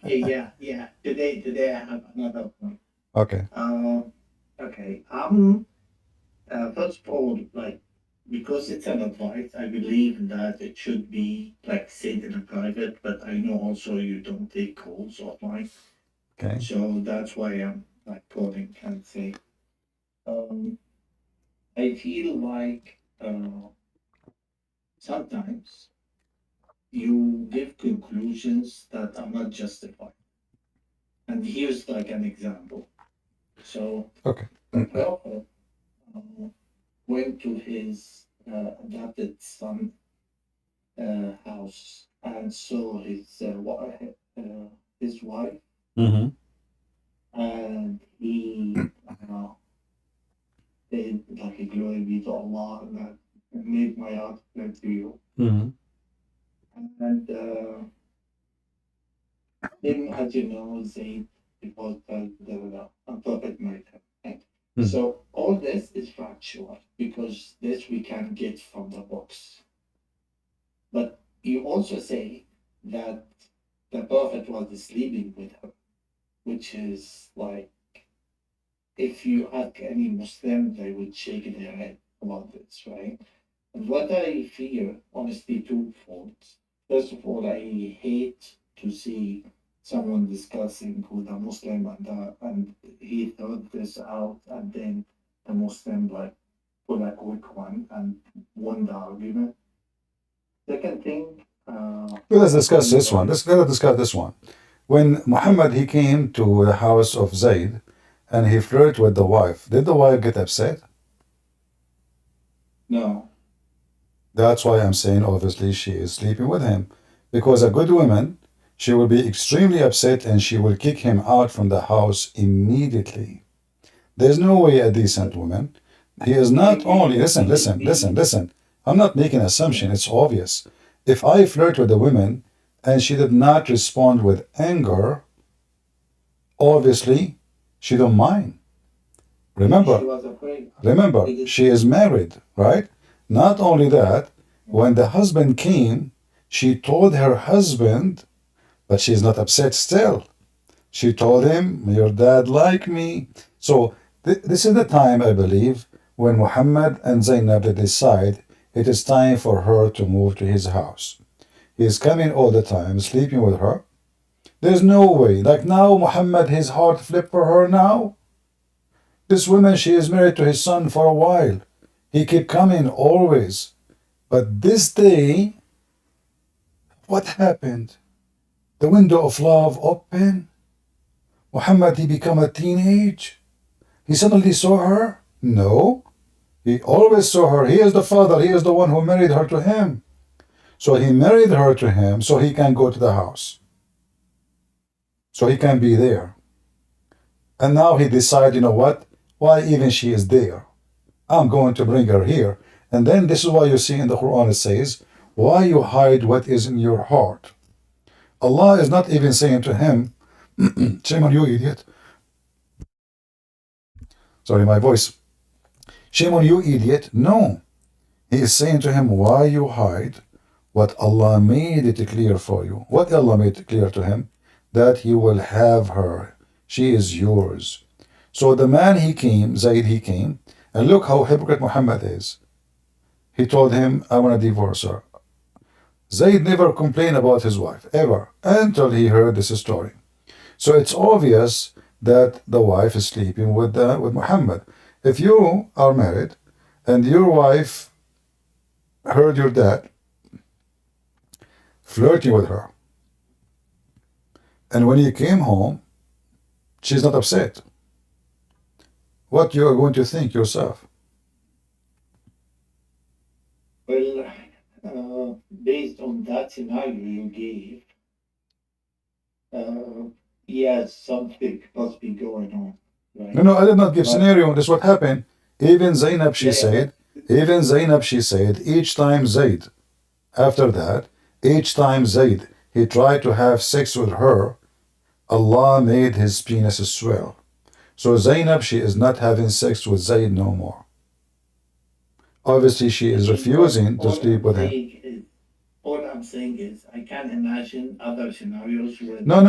Yeah. Today I have another one. Okay. Okay. First of all, like, because it's an advice, I believe that it should be like said in a private, but I know also you don't take calls offline. Okay. So that's why I'm like calling and say, I feel like sometimes you give conclusions that are not justified. And here's like an example. So Okay. the prophet went to his adopted son house and saw his wife, Mm-hmm. and he said like glory be to Allah that made my heart clear to you. Mm-hmm. And then, as you know, Zayd was the prophet married him. Right? Mm. So all this is factual because this we can get from the books. But you also say that the prophet was sleeping with her, which is like if you ask any Muslim, they would shake their head about this, right? And what I fear, honestly, twofold. First of all, I hate to see someone discussing with a Muslim and he thought this out, and then the Muslim like pull a quick one and won the argument. Second thing, Let's discuss this one. Let's discuss this one. When Muhammad he came to the house of Zayd and he flirted with the wife, did the wife get upset? no, That's why I'm saying obviously she is sleeping with him. Because a good woman, she will be extremely upset and she will kick him out from the house immediately. There's no way a decent woman. He is not only, listen. I'm not making an assumption, it's obvious. If I flirt with a woman and she did not respond with anger, obviously she don't mind. Remember, she was afraid. she is married, right? Not only that, when the husband came, she told her husband, but she's not upset still. She told him, your dad like me. So this is the time, I believe, when Muhammad and Zainab they decide it is time for her to move to his house. He is coming all the time, sleeping with her. There's no way. Like now, Muhammad, his heart flipped for her now. This woman, she is married to his son for a while. He keep coming always. But this day, what happened? The window of love opened. Muhammad, he become a teenage. He suddenly saw her? No. He always saw her. He is the father. He is the one who married her to him. So he married her to him so he can go to the house. So he can be there. And now he decided, you know what? Why even she is there? I'm going to bring her here. And then this is why you see in the Quran it says, why you hide what is in your heart? Allah is not even saying to him, shame on you, idiot. Sorry, my voice. Shame on you, idiot. No. He is saying to him, why you hide what Allah made it clear for you? What Allah made it clear to him? That you will have her. She is yours. So the man he came, Zayd he came, and look how hypocrite Muhammad is. He told him, I want to divorce her. Zayd never complained about his wife, ever, until he heard this story. So it's obvious that the wife is sleeping with Muhammad. If you are married and your wife heard your dad flirting with her, and when he came home, she's not upset, what you are going to think yourself? Well, based on that scenario you gave, yes, something must be going on, right? No, I did not give scenario. This is what happened. Even Zainab, she said, each time Zayd, after that, each time Zayd, he tried to have sex with her, Allah made his penis swell. So Zainab, she is not having sex with Zayd no more. Obviously, she is refusing to sleep with him. All I'm saying is, I can't imagine other scenarios where. No,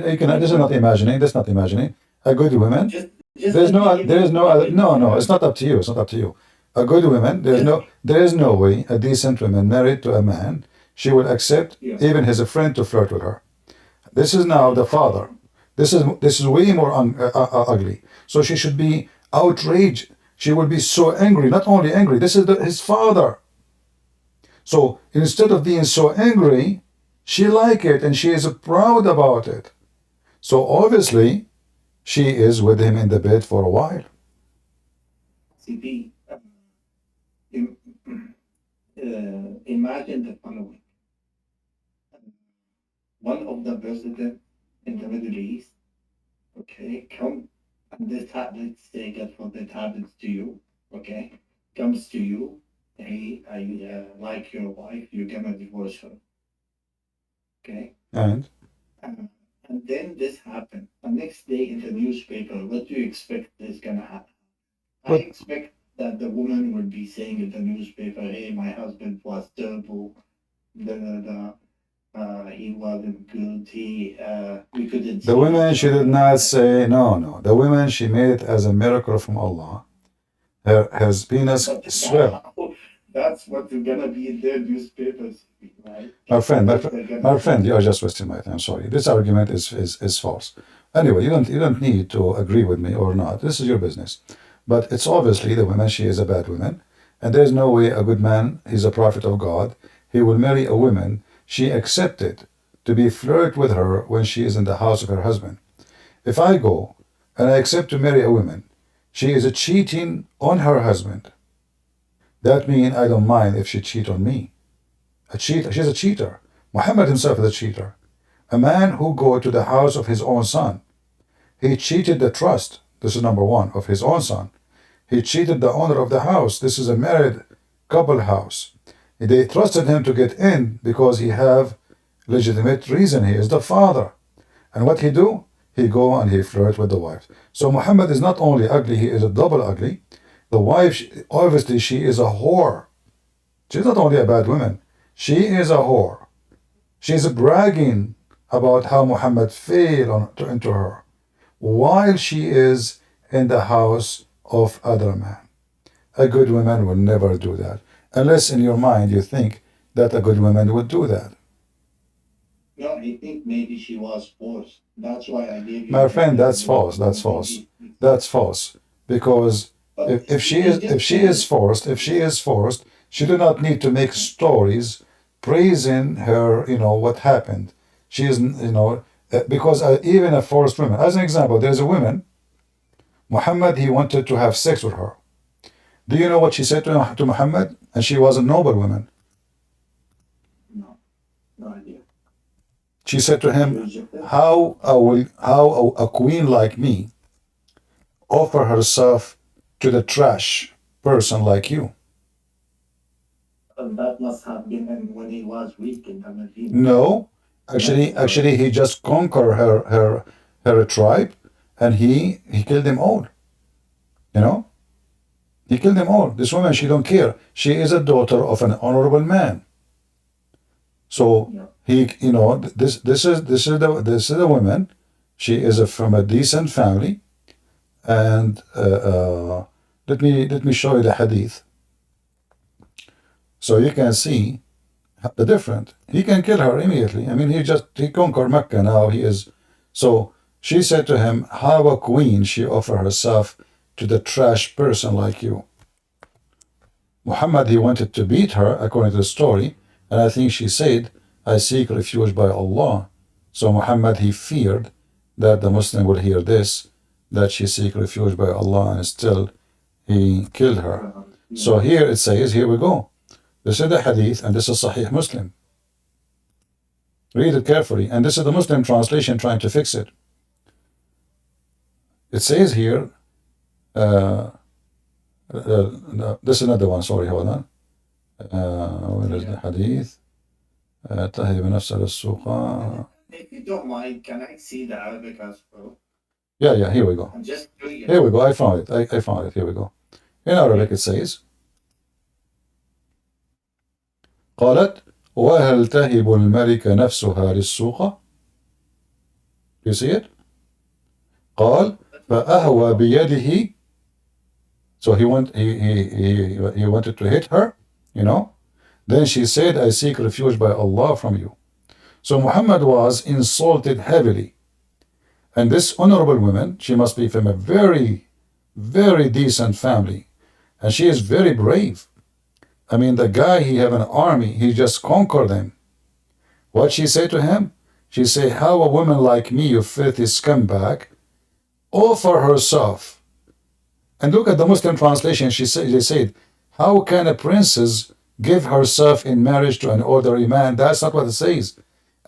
you cannot. This is not imagining. This is not imagining. A good woman. There is no other. No. It's not up to you. It's not up to you. A good woman. There is no way a decent woman married to a man, she will accept even his friend to flirt with her. This is now the father. This is way more ugly. So she should be outraged. She will be so angry. Not only angry. This is his father. So instead of being so angry, she like it and she is proud about it. So obviously, she is with him in the bed for a while. CP, imagine the following. One of the presidents in the Middle East, okay, come, and this let's say, God forbid, happens to you, okay, comes to you, hey, I like your wife, you're gonna divorce her, okay? And And then this happened. The next day in the newspaper, what do you expect is gonna happen? I But- expect that the woman would be saying in the newspaper, hey, my husband was terrible, he wasn't good, we couldn't the see women, each she did other." not say, no. The women, she made it as a miracle from Allah. Her penis But swelled. that's what's gonna be in their newspapers, right? My friend, They're gonna my say- friend, you are just wasting my time. Sorry, this argument is false. Anyway, you don't need to agree with me or not. This is your business. But it's obviously the woman. She is a bad woman, and there's no way a good man. He's a prophet of God. He will marry a woman she accepted to be flirt with her when she is in the house of her husband. If I go and I accept to marry a woman, she is cheating on her husband. That means I don't mind if she cheat on me. She's a cheater. Muhammad himself is a cheater. A man who go to the house of his own son. He cheated the trust. This is number one, of his own son. He cheated the owner of the house. This is a married couple house. They trusted him to get in because he have legitimate reason. He is the father. And what he do? He go and he flirt with the wife. So Muhammad is not only ugly, he is a double ugly. The wife, obviously, she is a whore. She's not only a bad woman. She is a whore. She's bragging about how Muhammad fell into her while she is in the house of other man. A good woman will never do that. Unless in your mind you think that a good woman would do that. No, I think maybe she was forced. That's why I gave you. My friend, that's false. That's false. That's false. Because But if she is forced, she do not need to make stories praising her, what happened. She is, because even a forced woman. As an example, there's a woman, Muhammad, he wanted to have sex with her. Do you know what she said to Muhammad? And she was a noble woman. No idea. She said to him, how a queen like me offer herself to the trash person like you? That must have been when he was weak in the Medina. No, actually, he just conquered her tribe, and he killed them all. He killed them all. This woman, she don't care. She is a daughter of an honorable man. So he, this is the woman. She is from a decent family, and let me show you the hadith, so you can see the difference. He can kill her immediately. I mean, he conquered Mecca. Now he is. So she said to him, "How a queen she offer herself to the trash person like you." Muhammad, he wanted to beat her according to the story, and I think she said, "I seek refuge by Allah." So Muhammad, he feared that the Muslim will hear this, that she seek refuge by Allah, and still he killed her. So here it says, here we go. This is the hadith, and this is Sahih Muslim. Read it carefully, and this is the Muslim translation trying to fix it. It says here, this is not the one, sorry, hold on. Where is the hadith? تهب نفسه للسوق. If you don't mind, can I see the Arabic as well? Yeah, here we go. I'm just curious. Here we go, I found it. I found it, here we go. In Arabic it says, قالت وهل تهب الملك نفسها للسوق? You see it? قال فأهوى بيده. So he wanted to hit her, Then she said, "I seek refuge by Allah from you." So Muhammad was insulted heavily. And this honorable woman, she must be from a very, very decent family. And she is very brave. I mean, the guy, he have an army, he just conquered them. What she said to him? She said, "How a woman like me, you filthy scumbag, offer herself. And look at the Muslim translation. They said, how can a princess give herself in marriage to an ordinary man? That's not what it says.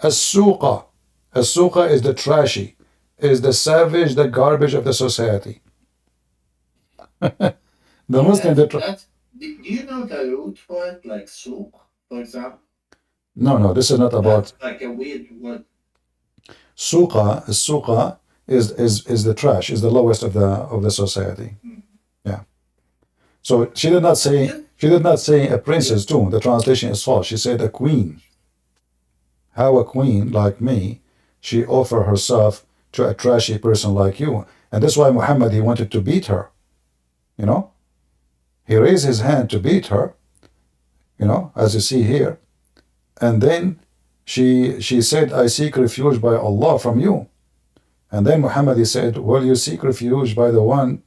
As-suqa. As-suqa is the trashy, is the savage, the garbage of the society. The Muslim, do you know the root word, like souk, for example? No, this is not about. That's like a weird word. Suqa is the trash, is the lowest of the society. Yeah. So she did not say a princess too. The translation is false. She said a queen. How a queen like me, she offer herself to a trashy person like you. And that's why Muhammad, he wanted to beat her. You know? He raised his hand to beat her, you know, as you see here. And then she said, I seek refuge by Allah from you. And then Muhammad, he said, well, you seek refuge by the one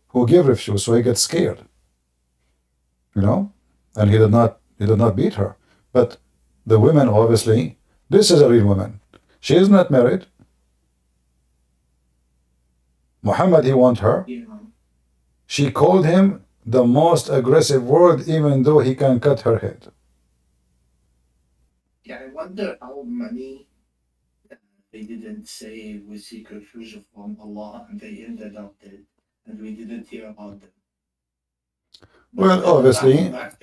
who gave refuge. So he gets scared, you know, and he did not beat her. But the women, obviously, this is a real woman. She is not married. Muhammad, he want her. Yeah. She called him the most aggressive word, even though he can cut her head. Yeah, I wonder how many they didn't say we seek refuge from Allah and they ended up dead and we didn't hear about them. But, Well, obviously, back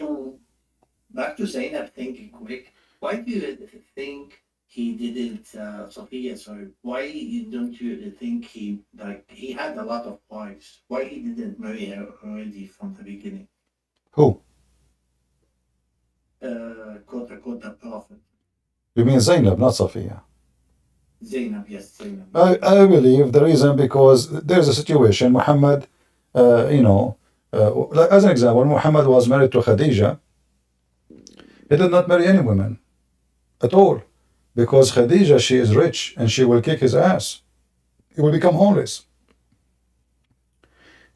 to Zainab thinking quick. Why do you think he didn't, Sophia, sorry, why don't you think he had a lot of wives? Why he didn't marry her already from the beginning? who? Quote unquote, the prophet. You mean Zainab, not Safiya? Zainab, yes, Zainab. I believe the reason because there's a situation. Muhammad, like as an example, Muhammad was married to Khadija. He did not marry any women at all because Khadija, she is rich and she will kick his ass. He will become homeless.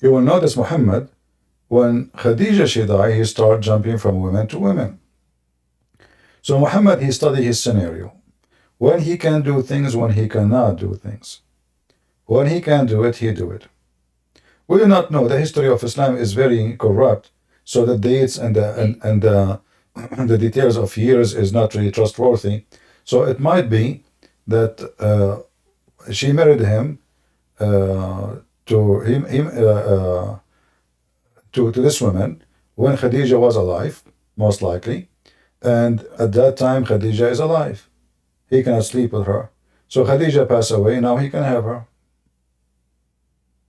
You will notice Muhammad, when Khadija she died, he started jumping from women to women. So Muhammad, he studied his scenario. When he can do things, when he cannot do things. When he can do it, he do it. We do not know. The history of Islam is very corrupt, so the dates and the details of years is not really trustworthy. So it might be that she married him to this woman when Khadija was alive, most likely, and at that time Khadija is alive. He cannot sleep with her. So Khadija passed away, now he can have her.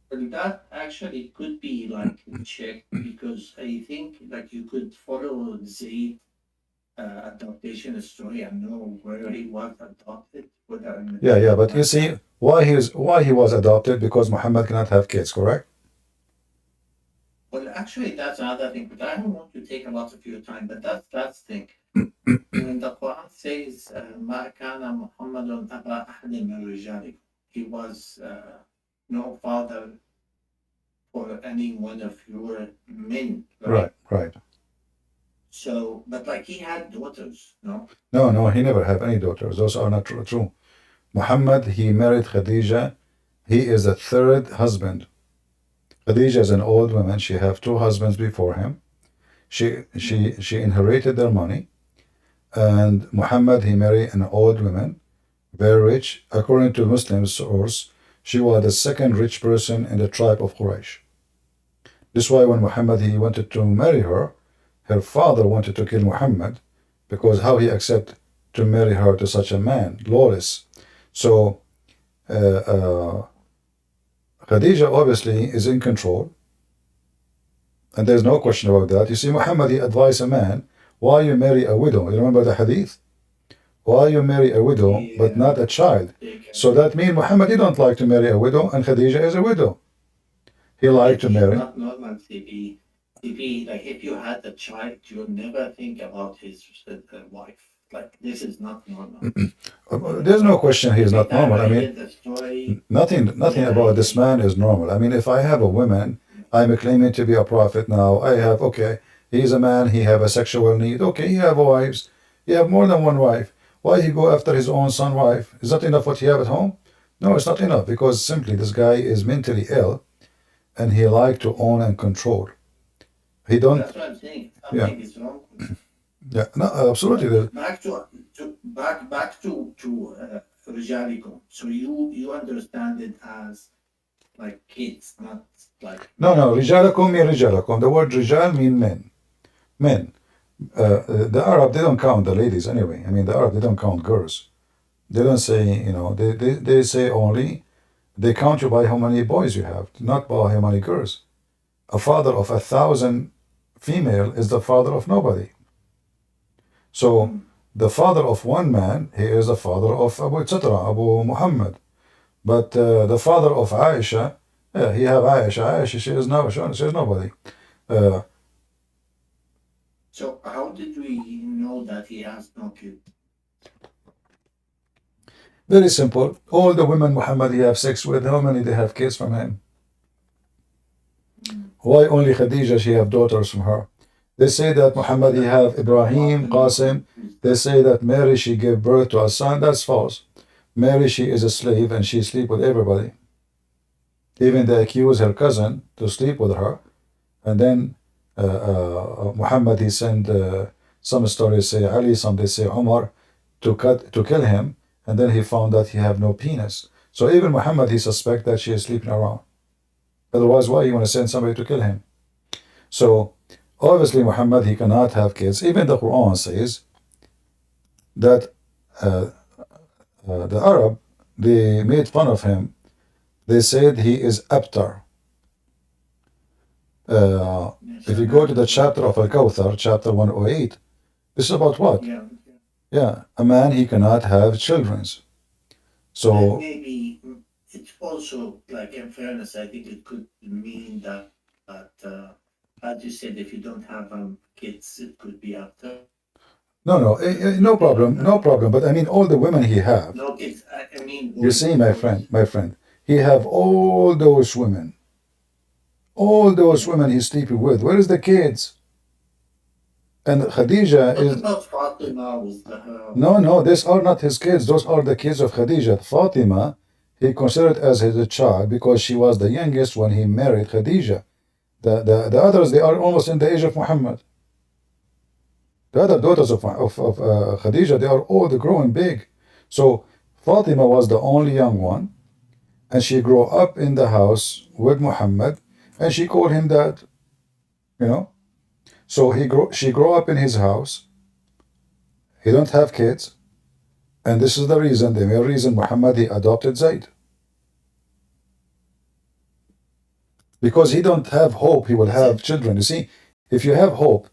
But that actually could be like checked because I think like you could follow Zayd adoption story and know where he was adopted. Yeah, but you see why he was adopted, because Muhammad cannot have kids, correct? Well, actually, that's another thing. But I don't want to take a lot of your time. But that's thing. When the Quran says, "Ma kana Muhammadun aba ahadin min rijalikum," he was no father for any one of your men. Right. So, but like he had daughters, no? No, he never had any daughters. Those are not true. Muhammad, he married Khadija. He is the third husband. Khadija is an old woman. She have two husbands before him. She inherited their money. And Muhammad, he married an old woman, very rich. According to Muslim source, she was the second rich person in the tribe of Quraysh. This is why when Muhammad, he wanted to marry her, her father wanted to kill Muhammad, because how he accept to marry her to such a man, lawless. So Khadija obviously is in control, and there's no question about that. You see, Muhammad, he advised a man, why you marry a widow? You remember the hadith? Why you marry a widow but not a child? So that means Muhammad, he don't like to marry a widow, and Khadija is a widow. He liked to marry. Not normal, CP. CP, like if you had a child, you'll never think about his wife. Like this is not normal. There's no question he is not normal. I mean, nothing about this man is normal. I mean, if I have a woman, I'm claiming to be a prophet now. I have, okay, he's a man, he have a sexual need. Okay, he have wives. He have more than one wife. Why he go after his own son wife? Is that enough what he have at home? No, it's not enough because simply this guy is mentally ill and he like to own and control. He don't. That's what I'm saying. Yeah. Something is wrong. Yeah, no, absolutely. Back to Rijalikum. So you understand it as like kids, not like No, Rijalakum mean Rijalakum. The word Rijal mean men. Men. The Arab, they don't count the ladies anyway. I mean, the Arab, they don't count girls. They don't say, they say only, they count you by how many boys you have, not by how many girls. A father of 1,000 female is the father of nobody. So the father of one man, he is the father of Abu Muhammad. But the father of Aisha, yeah, he have Aisha, she is nobody. So how did we know that he has no kid? Very simple. All the women Muhammad he have sex with, how many they have kids from him? Why only Khadija she have daughters from her? They say that Muhammad he have Ibrahim, Qasim. They say that Mary she gave birth to a son. That's false. Mary she is a slave and she sleep with everybody. Even they accuse her cousin to sleep with her. And then Muhammad he sent some stories say Ali, some they say Umar to kill him. And then he found that he have no penis. So even Muhammad he suspect that she is sleeping around. Otherwise, why you want to send somebody to kill him? So obviously Muhammad he cannot have kids. Even the Quran says that the Arab they made fun of him. They said he is abtar. If you go to the chapter of Al-Kawthar, chapter 108, this is about what? Yeah, a man he cannot have children. So And maybe it's also like in fairness, I think it could mean that as you said, if you don't have kids, it could be after. no problem. But I mean, all the women he have. No kids. I mean. You see, my friend, he have all those women he's sleeping with. Where is the kids? And Khadija What is. about Fatima with her? No, these are not his kids. Those are the kids of Khadija. Fatima, he considered as his child because she was the youngest when he married Khadija. The others, they are almost in the age of Muhammad. The other daughters of Khadija, they are all growing big. So Fatima was the only young one, and she grew up in the house with Muhammad, and she called him dad. So she grew up in his house. He don't have kids, and this is the main reason Muhammad he adopted Zayd. Because he don't have hope he will have children. You see, if you have hope,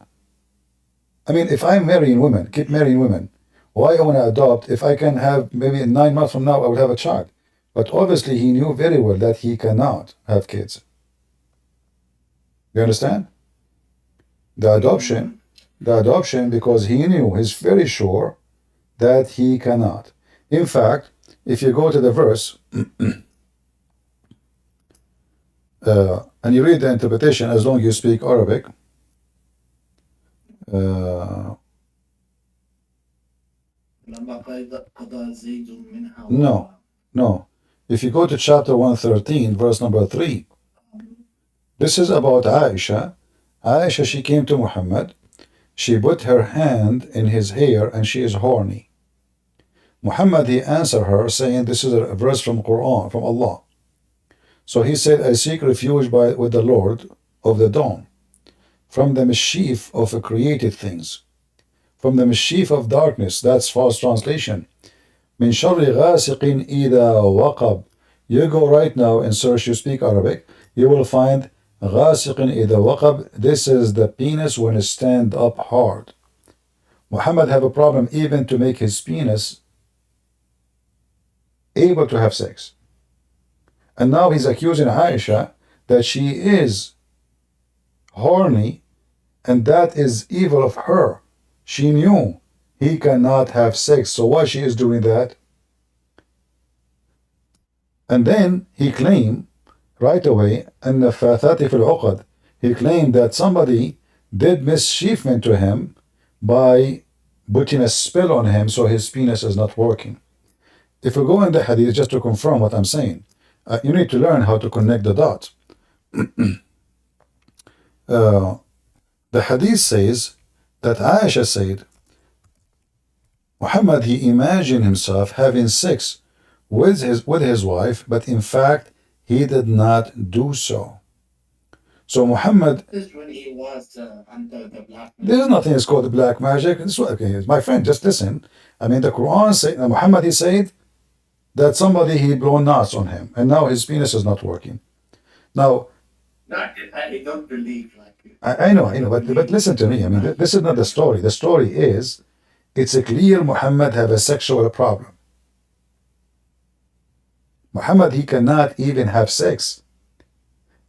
I mean, if I'm marrying women, keep marrying women, why I want to adopt if I can have maybe in 9 months from now I will have a child? But obviously he knew very well that he cannot have kids. You understand? The adoption because he knew, he's very sure that he cannot. In fact, if you go to the verse and you read the interpretation, as long as you speak Arabic, no. If you go to chapter 113, verse number 3, this is about Aisha. Aisha, she came to Muhammad. She put her hand in his hair and she is horny. Muhammad, he answered her saying, this is a verse from Quran, from Allah. So he said, I seek refuge with the Lord of the dawn, from the mischief of created things, from the mischief of darkness. That's false translation. Min sharri ghasiqin idha waqab. You go right now and search, you speak Arabic, you will find ghasiqin idha waqab. This is the penis when it stand up hard. Muhammad have a problem even to make his penis able to have sex. And now he's accusing Aisha that she is horny, and that is evil of her. She knew he cannot have sex, so why she is doing that? And then he claimed right away, and he claimed that somebody did mischievement to him by putting a spell on him so his penis is not working. if we go in the hadith just to confirm what I'm saying, you need to learn how to connect the dots. The hadith says that Aisha said, Muhammad, he imagined himself having sex with his wife, but in fact, he did not do so. So Muhammad, This is when he was under the black. there's nothing that's called black magic. Okay, my friend, just listen. I mean, the Quran said, Muhammad, he said that somebody, he blown knots on him, and now his penis is not working. Now, I don't believe like you. I know, but listen to me. I mean, this is not the story. The story is, it's a clear Muhammad have a sexual problem. Muhammad, he cannot even have sex.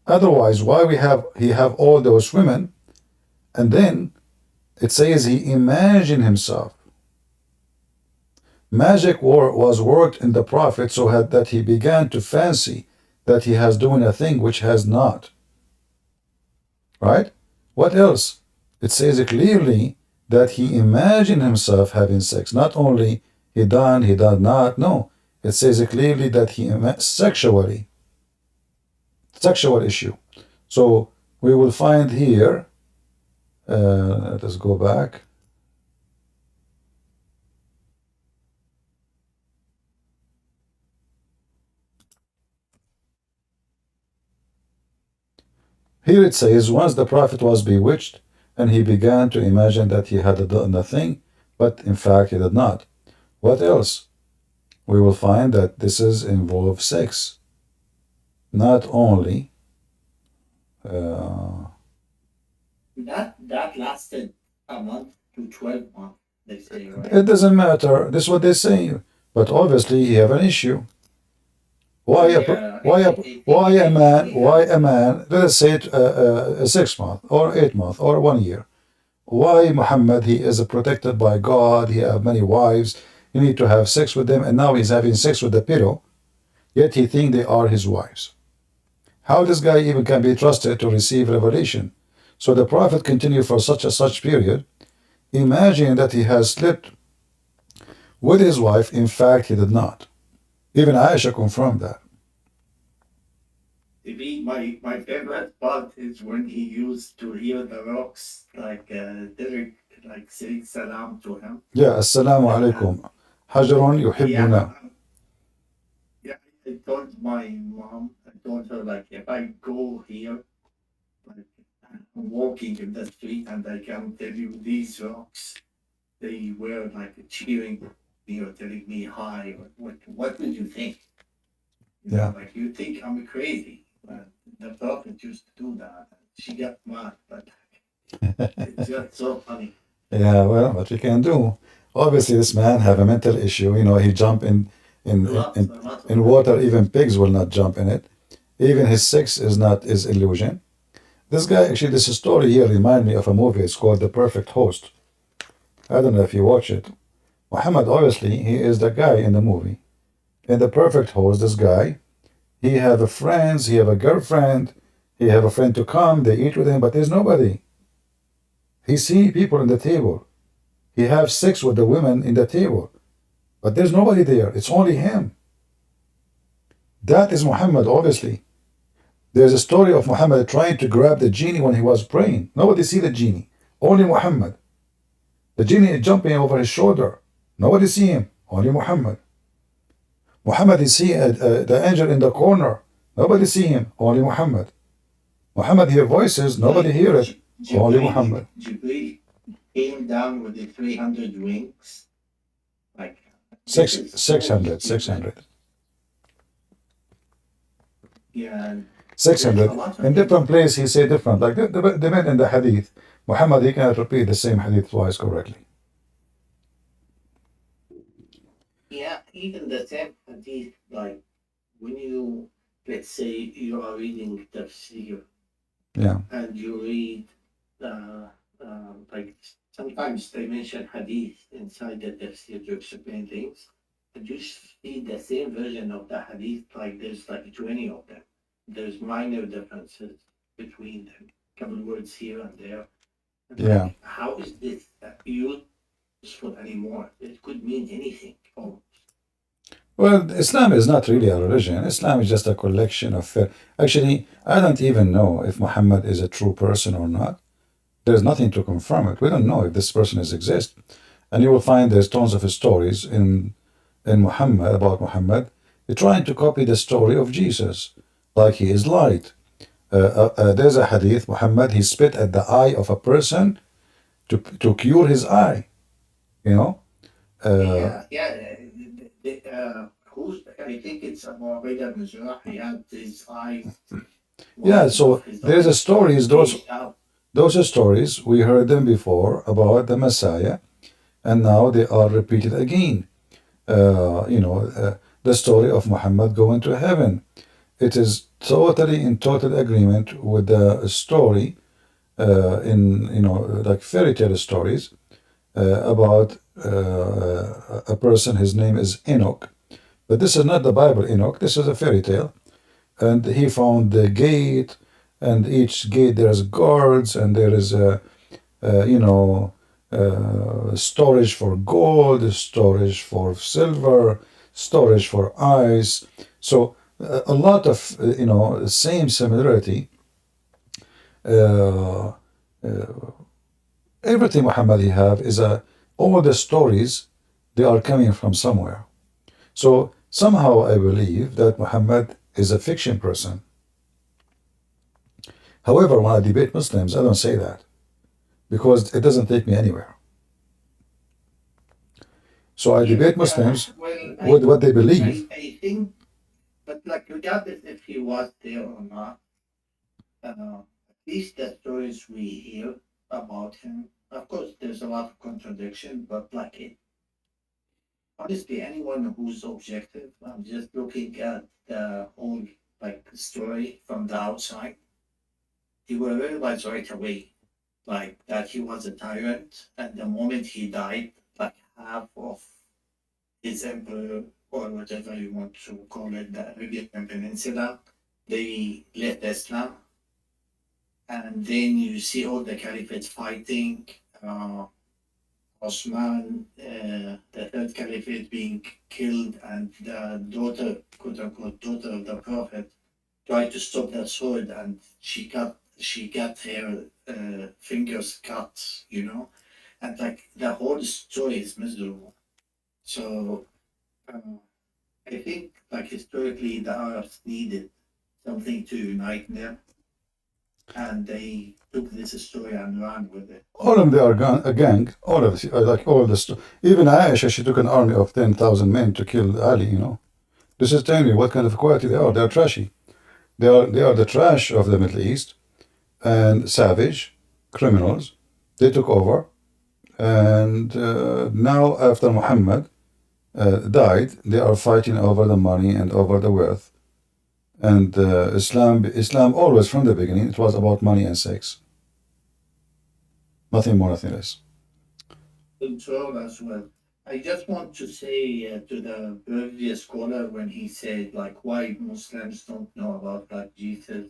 Otherwise, why he have all those women, and then it says he imagined himself. Magic was worked in the Prophet so that he began to fancy that he has doing a thing which has not. Right? What else? It says clearly that he imagined himself having sex. Not only he did not. No. It says clearly that he sexual issue. So we will find here, let us go back. Here it says, once the Prophet was bewitched, and he began to imagine that he had done a thing, but in fact he did not. What else? We will find that this involves sex. Not only that lasted a month to 12 months, they say, right? it doesn't matter. This is what they say. But obviously he have an issue. Why a man, let us say a 6 month or 8 month or 1 year. Why Muhammad, he is protected by God, he have many wives, you need to have sex with them, and now he's having sex with the pillow, yet he think they are his wives. How this guy even can be trusted to receive revelation? So the Prophet continued for such period, imagining that he has slept with his wife. In fact, he did not. Even Aisha confirmed that. My favorite part is when he used to hear the rocks, like Derek, like saying salam to him. Yeah, assalamu alaikum. Hajarun yuhibbuna. Yeah, I told my mom, I told her, like, if I go here, like, I'm walking in the street and I can tell you these rocks, they were like cheering me or telling me hi. What would you think? Yeah. Like, you think I'm crazy. But the Prophet used to do that. She got mad, but it's just so funny. Yeah, well, what we can do. Obviously, this man have a mental issue. He jump in water. Even pigs will not jump in it. Even his sex is illusion. This guy, actually, this story here remind me of a movie. It's called The Perfect Host. I don't know if you watch it. Muhammad, obviously, he is the guy in the movie. In The Perfect Host, this guy, he have a friends, he have a girlfriend, he have a friend to come, they eat with him, but there's nobody. He see people in the table. He have sex with the women in the table, but there's nobody there. It's only him. That is Muhammad, obviously. There's a story of Muhammad trying to grab the genie when he was praying. Nobody see the genie. Only Muhammad. The genie is jumping over his shoulder. Nobody see him. Only Muhammad. Muhammad is see the angel in the corner. Nobody see him. Only Muhammad. Muhammad hear voices. Nobody hear it. Only Muhammad. Jibreel came down with the 300 wings. Like 600. Yeah. 600. In different place, he say different. Like the men in the hadith, Muhammad, he cannot repeat the same hadith twice correctly. Yeah, even the same hadith, like when you, let's say you are reading tafsir, Yeah. and you read, like sometimes they mention hadith inside the tafsir to explain things, and you see the same version of the hadith, like there's like 20 of them. There's minor differences between them, couple words here and there. And Yeah. like, how is this useful anymore? It could mean anything. Oh, Well, Islam is not really a religion. Islam is just a collection of. Actually, I don't even know if Muhammad is a true person or not. There's nothing to confirm it. We don't know if this person exists. And you will find there's tons of stories in Muhammad about Muhammad. They're trying to copy the story of Jesus, like he is light. There's a hadith, Muhammad, he spit at the eye of a person to cure his eye. You know? Who's, I think it's about Reda Mizrah. He had his eyes. Yeah, so there's a stories, those are stories, we heard them before about the Messiah, and now they are repeated again. The story of Muhammad going to heaven. It is totally in total agreement with the story like fairy tale stories about a person. His name is Enoch, but this is not the Bible Enoch. This is a fairy tale, and he found the gate, and each gate there is guards, and there is storage for gold, storage for silver, storage for ice. So a lot of same similarity. Everything Muhammad he have is all the stories, they are coming from somewhere. So somehow I believe that Muhammad is a fiction person. However, when I debate Muslims, I don't say that because it doesn't take me anywhere. So I debate Muslims with what they believe. I think, but like regardless if he was there or not, at least the stories we hear about him, of course, there's a lot of contradiction, but like it, honestly, anyone who's objective, I'm just looking at the whole like story from the outside, you will realize right away, like that he was a tyrant, and the moment he died, like half of his empire or whatever you want to call it, the Arabian Peninsula, they left Islam. And then you see all the caliphates fighting, Osman, the third caliphate being killed, and the daughter, quote unquote, daughter of the Prophet, tried to stop that sword, and she got her fingers cut, and like the whole story is miserable. So I think like historically the Arabs needed something to unite them, and they took this story and ran with it. All of them are a gang. All of like all the even Aisha, she took an army of 10,000 men to kill Ali. This is telling me what kind of quality they are. They are trashy. They are the trash of the Middle East, and savage criminals. They took over, and now after Muhammad died, they are fighting over the money and over the wealth. And Islam always from the beginning, it was about money and sex. Nothing more, nothing less. Control as well. I just want to say to the previous caller when he said like why Muslims don't know about like Jesus,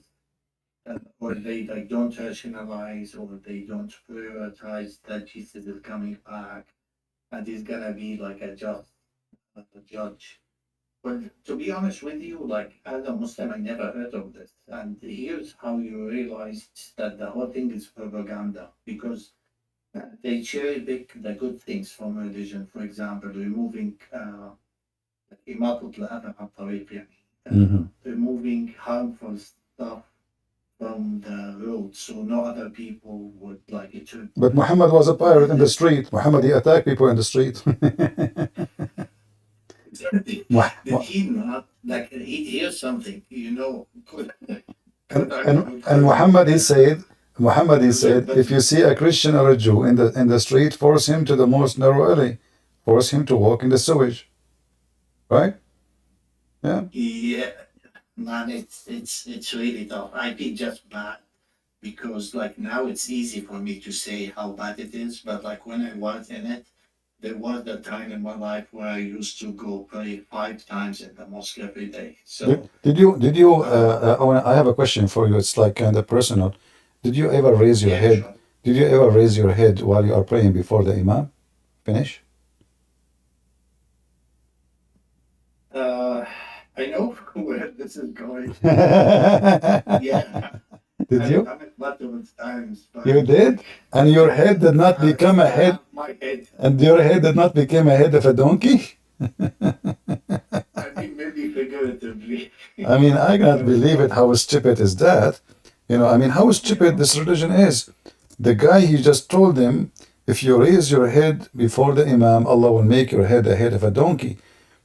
or they like don't rationalize, or they don't prioritize that Jesus is coming back and he's gonna be like a judge. But to be honest with you, like as a Muslim, I never heard of this. And here's how you realize that the whole thing is propaganda, because they cherry pick the good things from religion. For example, removing removing harmful stuff from the road, so no other people would like it to. But Muhammad was a pirate in the street. Muhammad, he attacked people in the street. Did he not? Like, here's something, And Muhammad, he said, if you see a Christian or a Jew in the street, force him to the most narrow alley. Force him to walk in the sewage. Right? Yeah. Yeah, man, it's really tough. I feel just bad because like now it's easy for me to say how bad it is, but like when I was in it, there was a time in my life where I used to go pray 5 times in the mosque every day. So did you? I have a question for you. It's like kind of personal. Did you ever raise your head? Sure. Did you ever raise your head while you are praying before the imam finish? I know where this is going. Did Yeah, you? I've done it multiple times, but You did? And your head did not become a head, my head. and your head did not become a head of a donkey? I mean, maybe figuratively. I mean, I cannot believe it. How stupid is that? You know, I mean, how stupid this religion is. The guy, he just told him, if you raise your head before the Imam, Allah will make your head a head of a donkey.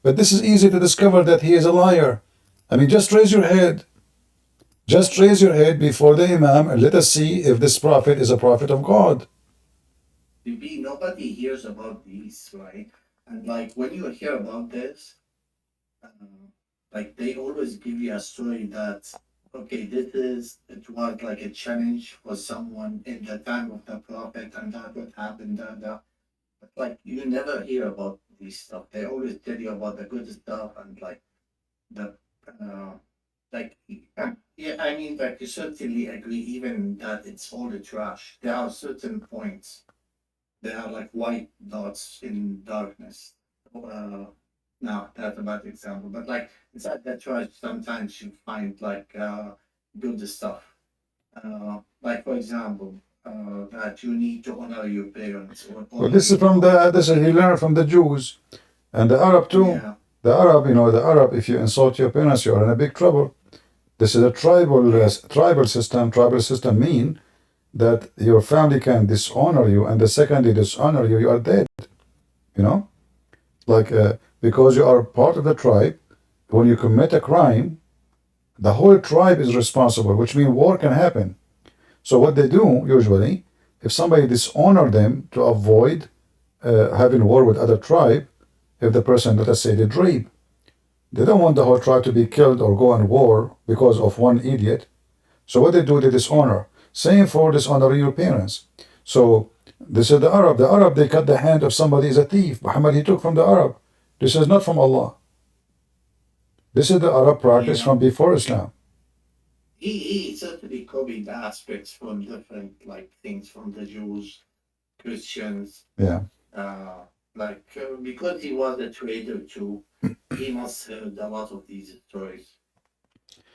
But this is easy to discover that he is a liar. I mean, just raise your head. Just raise your head before the Imam and let us see if this prophet is a prophet of God. Maybe nobody hears about these, right? And like when you hear about this, like they always give you a story that okay, it was like a challenge for someone in the time of the prophet, and that would happen. But like you never hear about these stuff. They always tell you about the good stuff and like the like yeah. I mean, like you certainly agree, even that it's all the trash. There are certain points. They are like white dots in darkness. Uh, no, that's a bad example. But like inside that trash, sometimes you find like good stuff. Like for example, that you need to honor your parents or Well, honor this is from this is he learned from the Jews and the Arab too. yeah. The Arab, you know, the Arab, if you insult your parents, you are in a big trouble. This is a tribal system. Tribal system mean that your family can dishonor you, and the second they dishonor you, you are dead. You know, like because you are part of the tribe. When you commit a crime, the whole tribe is responsible, which means war can happen. So what they do usually, if somebody dishonor them to avoid having war with other tribe, if the person, let us say, did rape, they don't want the whole tribe to be killed or go on war because of one idiot. So what they do, they dishonor. Same for dishonoring your parents. So this is the Arab. The Arab, they cut the hand of somebody is a thief. Muhammad, he took from the Arab. This is not from Allah. This is the Arab practice Yeah. from before Islam. He certainly copied aspects from different like things from the Jews, Christians. Yeah. Because he was a trader too, he must heard a lot of these stories.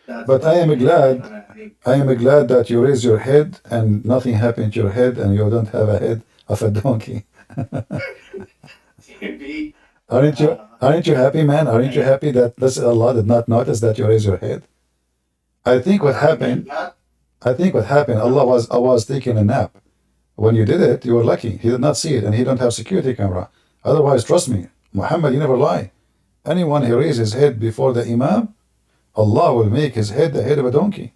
But I am glad that you raise your head and nothing happened to your head and you don't have a head of a donkey. Maybe, Aren't you happy, man? Aren't you happy that Allah did not notice that you raise your head? I think what happened, Allah was taking a nap. When you did it, you were lucky. He did not see it and he don't have security camera. Otherwise, trust me, Muhammad, you never lie. Anyone who raises his head before the Imam, Allah will make his head the head of a donkey.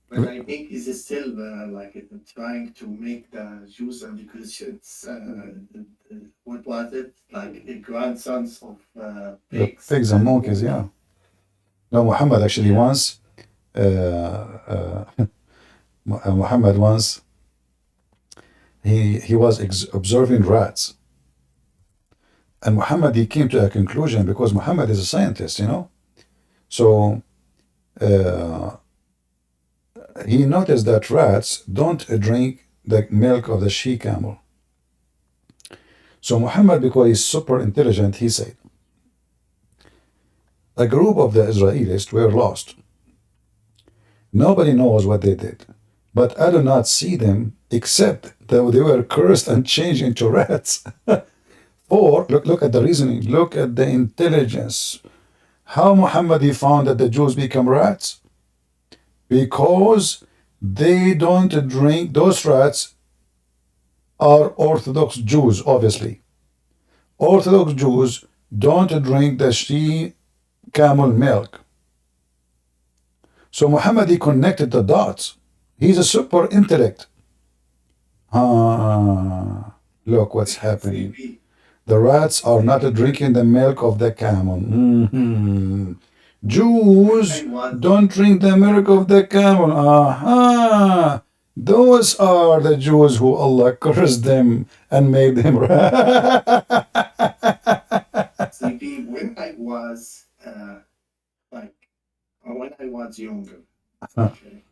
But I think he's still trying to make the Jews and the Christians, what was it? Like the grandsons of The pigs. pigs and monkeys, yeah. No, Muhammad actually once, Muhammad once, he was observing rats. And Muhammad, he came to a conclusion because Muhammad is a scientist, you know. So he noticed that rats don't drink the milk of the she camel. So Muhammad, because he's super intelligent, he said, a group of the Israelis were lost. Nobody knows what they did, but I do not see them except that they were cursed and changed into rats. Or, look at the reasoning, look at the intelligence. How Muhammad he found that the Jews become rats? Because they don't drink, those rats are Orthodox Jews, obviously. Orthodox Jews don't drink the she camel milk. So Muhammad he connected the dots. He's a super intellect. Look what's happening. The rats are not drinking the milk of the camel. Jews don't drink the milk of the camel. Aha! Those are the Jews who Allah cursed them and made them See, when I was when I was younger, okay,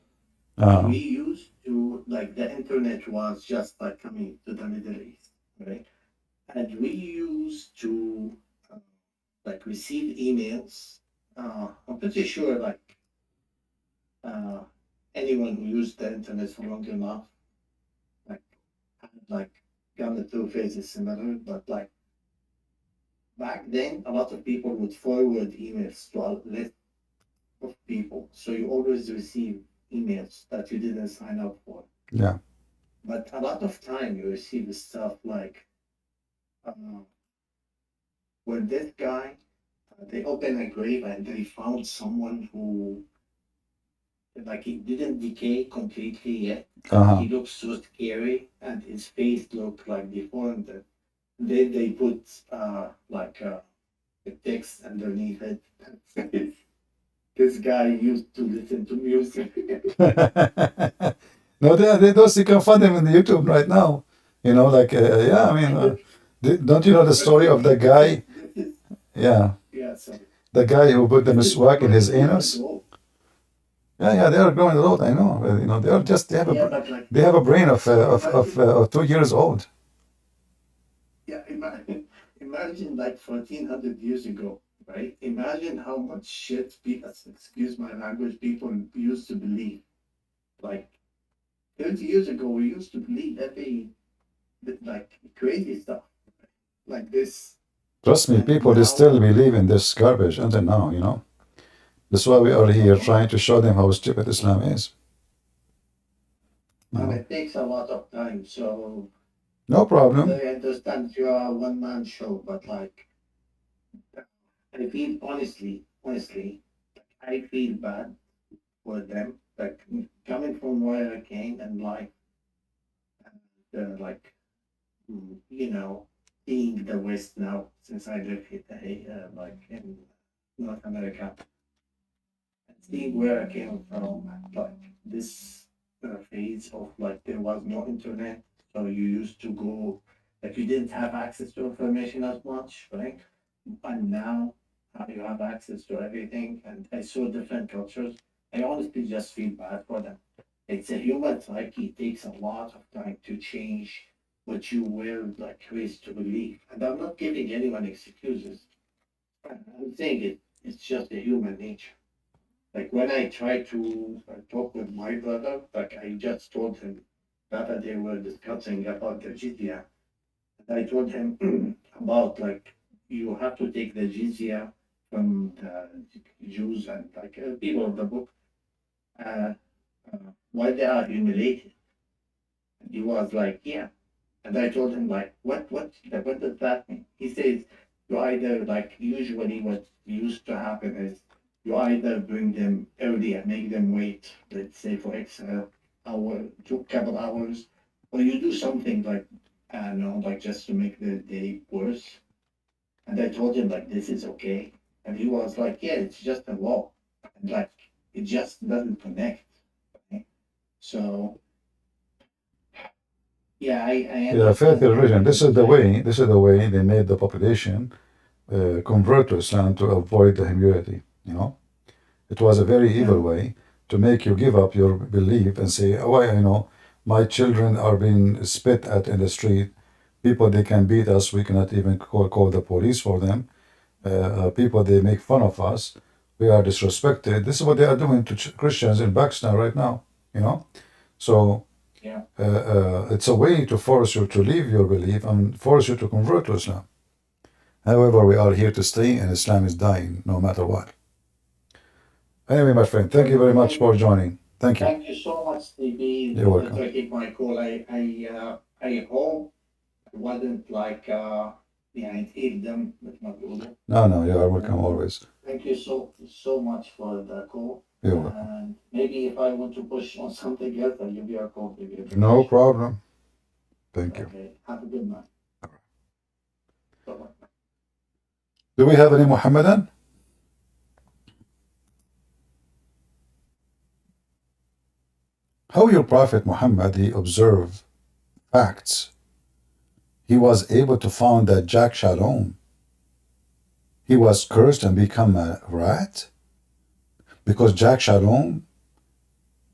we used to like the internet was just like coming to the Middle East, right? And we used to like receive emails. I'm pretty sure anyone who used the internet for long enough, like had gone through phases similar, but like back then, a lot of people would forward emails to a list of people, so you always receive emails that you didn't sign up for. Yeah. But a lot of time you receive stuff like when this guy they opened a grave and they found someone who like he didn't decay completely yet. Uh-huh. He looks so scary and his face looked like deformed. Then they put a text underneath it that says, this guy used to listen to music. No, they those you can find them in the YouTube right now. You know, like yeah, I mean, don't you know the story of the guy? Yeah, Yeah, so the guy who put the this is miswak in his 20 years anus. ago. Yeah, they are growing old. I know. You know, they are just Yeah, but like they have a brain of 2 years old. yeah, imagine like 1400 years ago, right? Imagine how much shit people, excuse my language, people used to believe. Like 30 years ago, we used to believe like crazy stuff like this. Trust me, And people now, still believe in this garbage until now. You know, that's why we are here trying to show them how stupid Islam is. You and know? it takes a lot of time. So No problem. I understand you are a one-man show, but like I feel honestly, I feel bad for them. Like coming from where I came and like you know, seeing the West now since I live here, like in North America, and seeing where I came from, like this phase of like there was no internet, so you used to go, like you didn't have access to information as much, right? And now you have access to everything, and I saw different cultures. I honestly just feel bad for them. It's a human psyche. It takes a lot of time to change what you were like raised to believe. And I'm not giving anyone excuses. I'm saying it's just a human nature. Like when I try to talk with my brother, like I just told him that they were discussing about the jizya. And I told him about like you have to take the jizya from the Jews and like people of the book uh, while they are humiliated. And he was like, yeah. And I told him like, what does that mean? He says you either like usually what used to happen is you either bring them early and make them wait, let's say for X hour, two couple hours, or you do something like I don't know, like just to make the day worse. And I told him like this is okay, and he was like, yeah, it's just a law, and like it just doesn't connect. Right? So yeah, I Yeah, faith understand religion. what This you're is the saying. way. This is the way they made the population convert to Islam to avoid the humility. You know, it was a very evil Yeah. way to make you give up your belief and say, "Oh, you know, my children are being spit at in the street. People they can beat us. We cannot even call the police for them. People they make fun of us. We are disrespected. This is what they are doing to Christians in Pakistan right now. You know, so." Yeah. It's a way to force you to leave your belief and force you to convert to Islam. However, we are here to stay, and Islam is dying no matter what. Anyway, my friend, thank you very much for joining. Thank you. Thank you so much, TB, You're for welcome. taking my call. I hope it wasn't like يعني تقيل دم مثل ما بيقولوا. No, you are welcome always. Thank you so much for the call. You're welcome. And maybe if I want to push on something else, I'll give you a call. No problem. Thank you. Okay. Have a good night. Bye-bye. Do we have any Muhammadan? How your Prophet Muhammad, he observed facts. He was able to found that Jack Shalom, he was cursed and become a rat? Because Jack Shalom,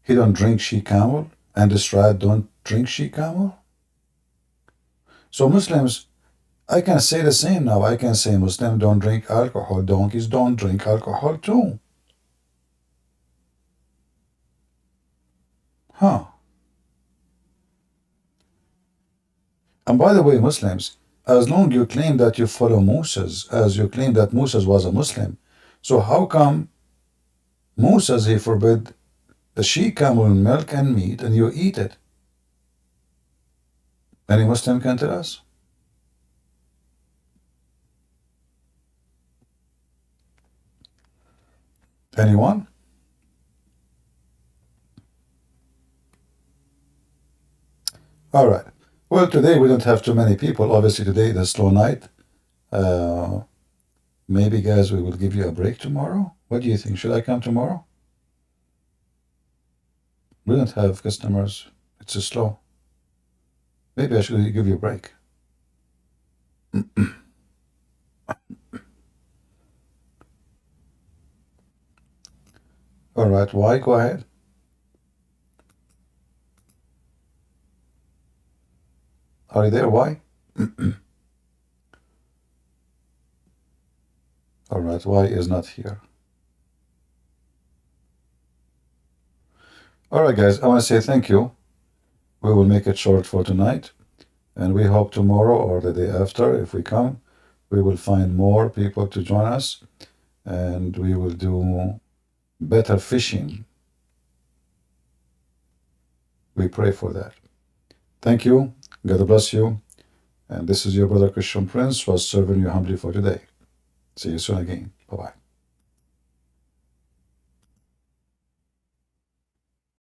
he don't drink she camel, and this rat don't drink she camel? So Muslims, I can say the same now. I can say Muslims don't drink alcohol. Donkeys don't drink alcohol too. Huh. And by the way, Muslims, as long you claim that you follow Moses, as you claim that Moses was a Muslim, so how come Moses, he forbid the she-camel milk and meat and you eat it? Any Muslim can tell us? Anyone? All right. Well, today we don't have too many people. Obviously, today is a slow night. Maybe, guys, we will give you a break tomorrow. What do you think? Should I come tomorrow? We don't have customers. It's so slow. Maybe I should give you a break. All right. Why? Go ahead. Are you there? Why? All right. Why is not here? All right, guys. I want to say thank you. We will make it short for tonight. And we hope tomorrow or the day after, if we come, we will find more people to join us. And we will do better fishing. We pray for that. Thank you. God bless you. And this is your brother Christian Prince, was serving you humbly for today. See you soon again. Bye-bye.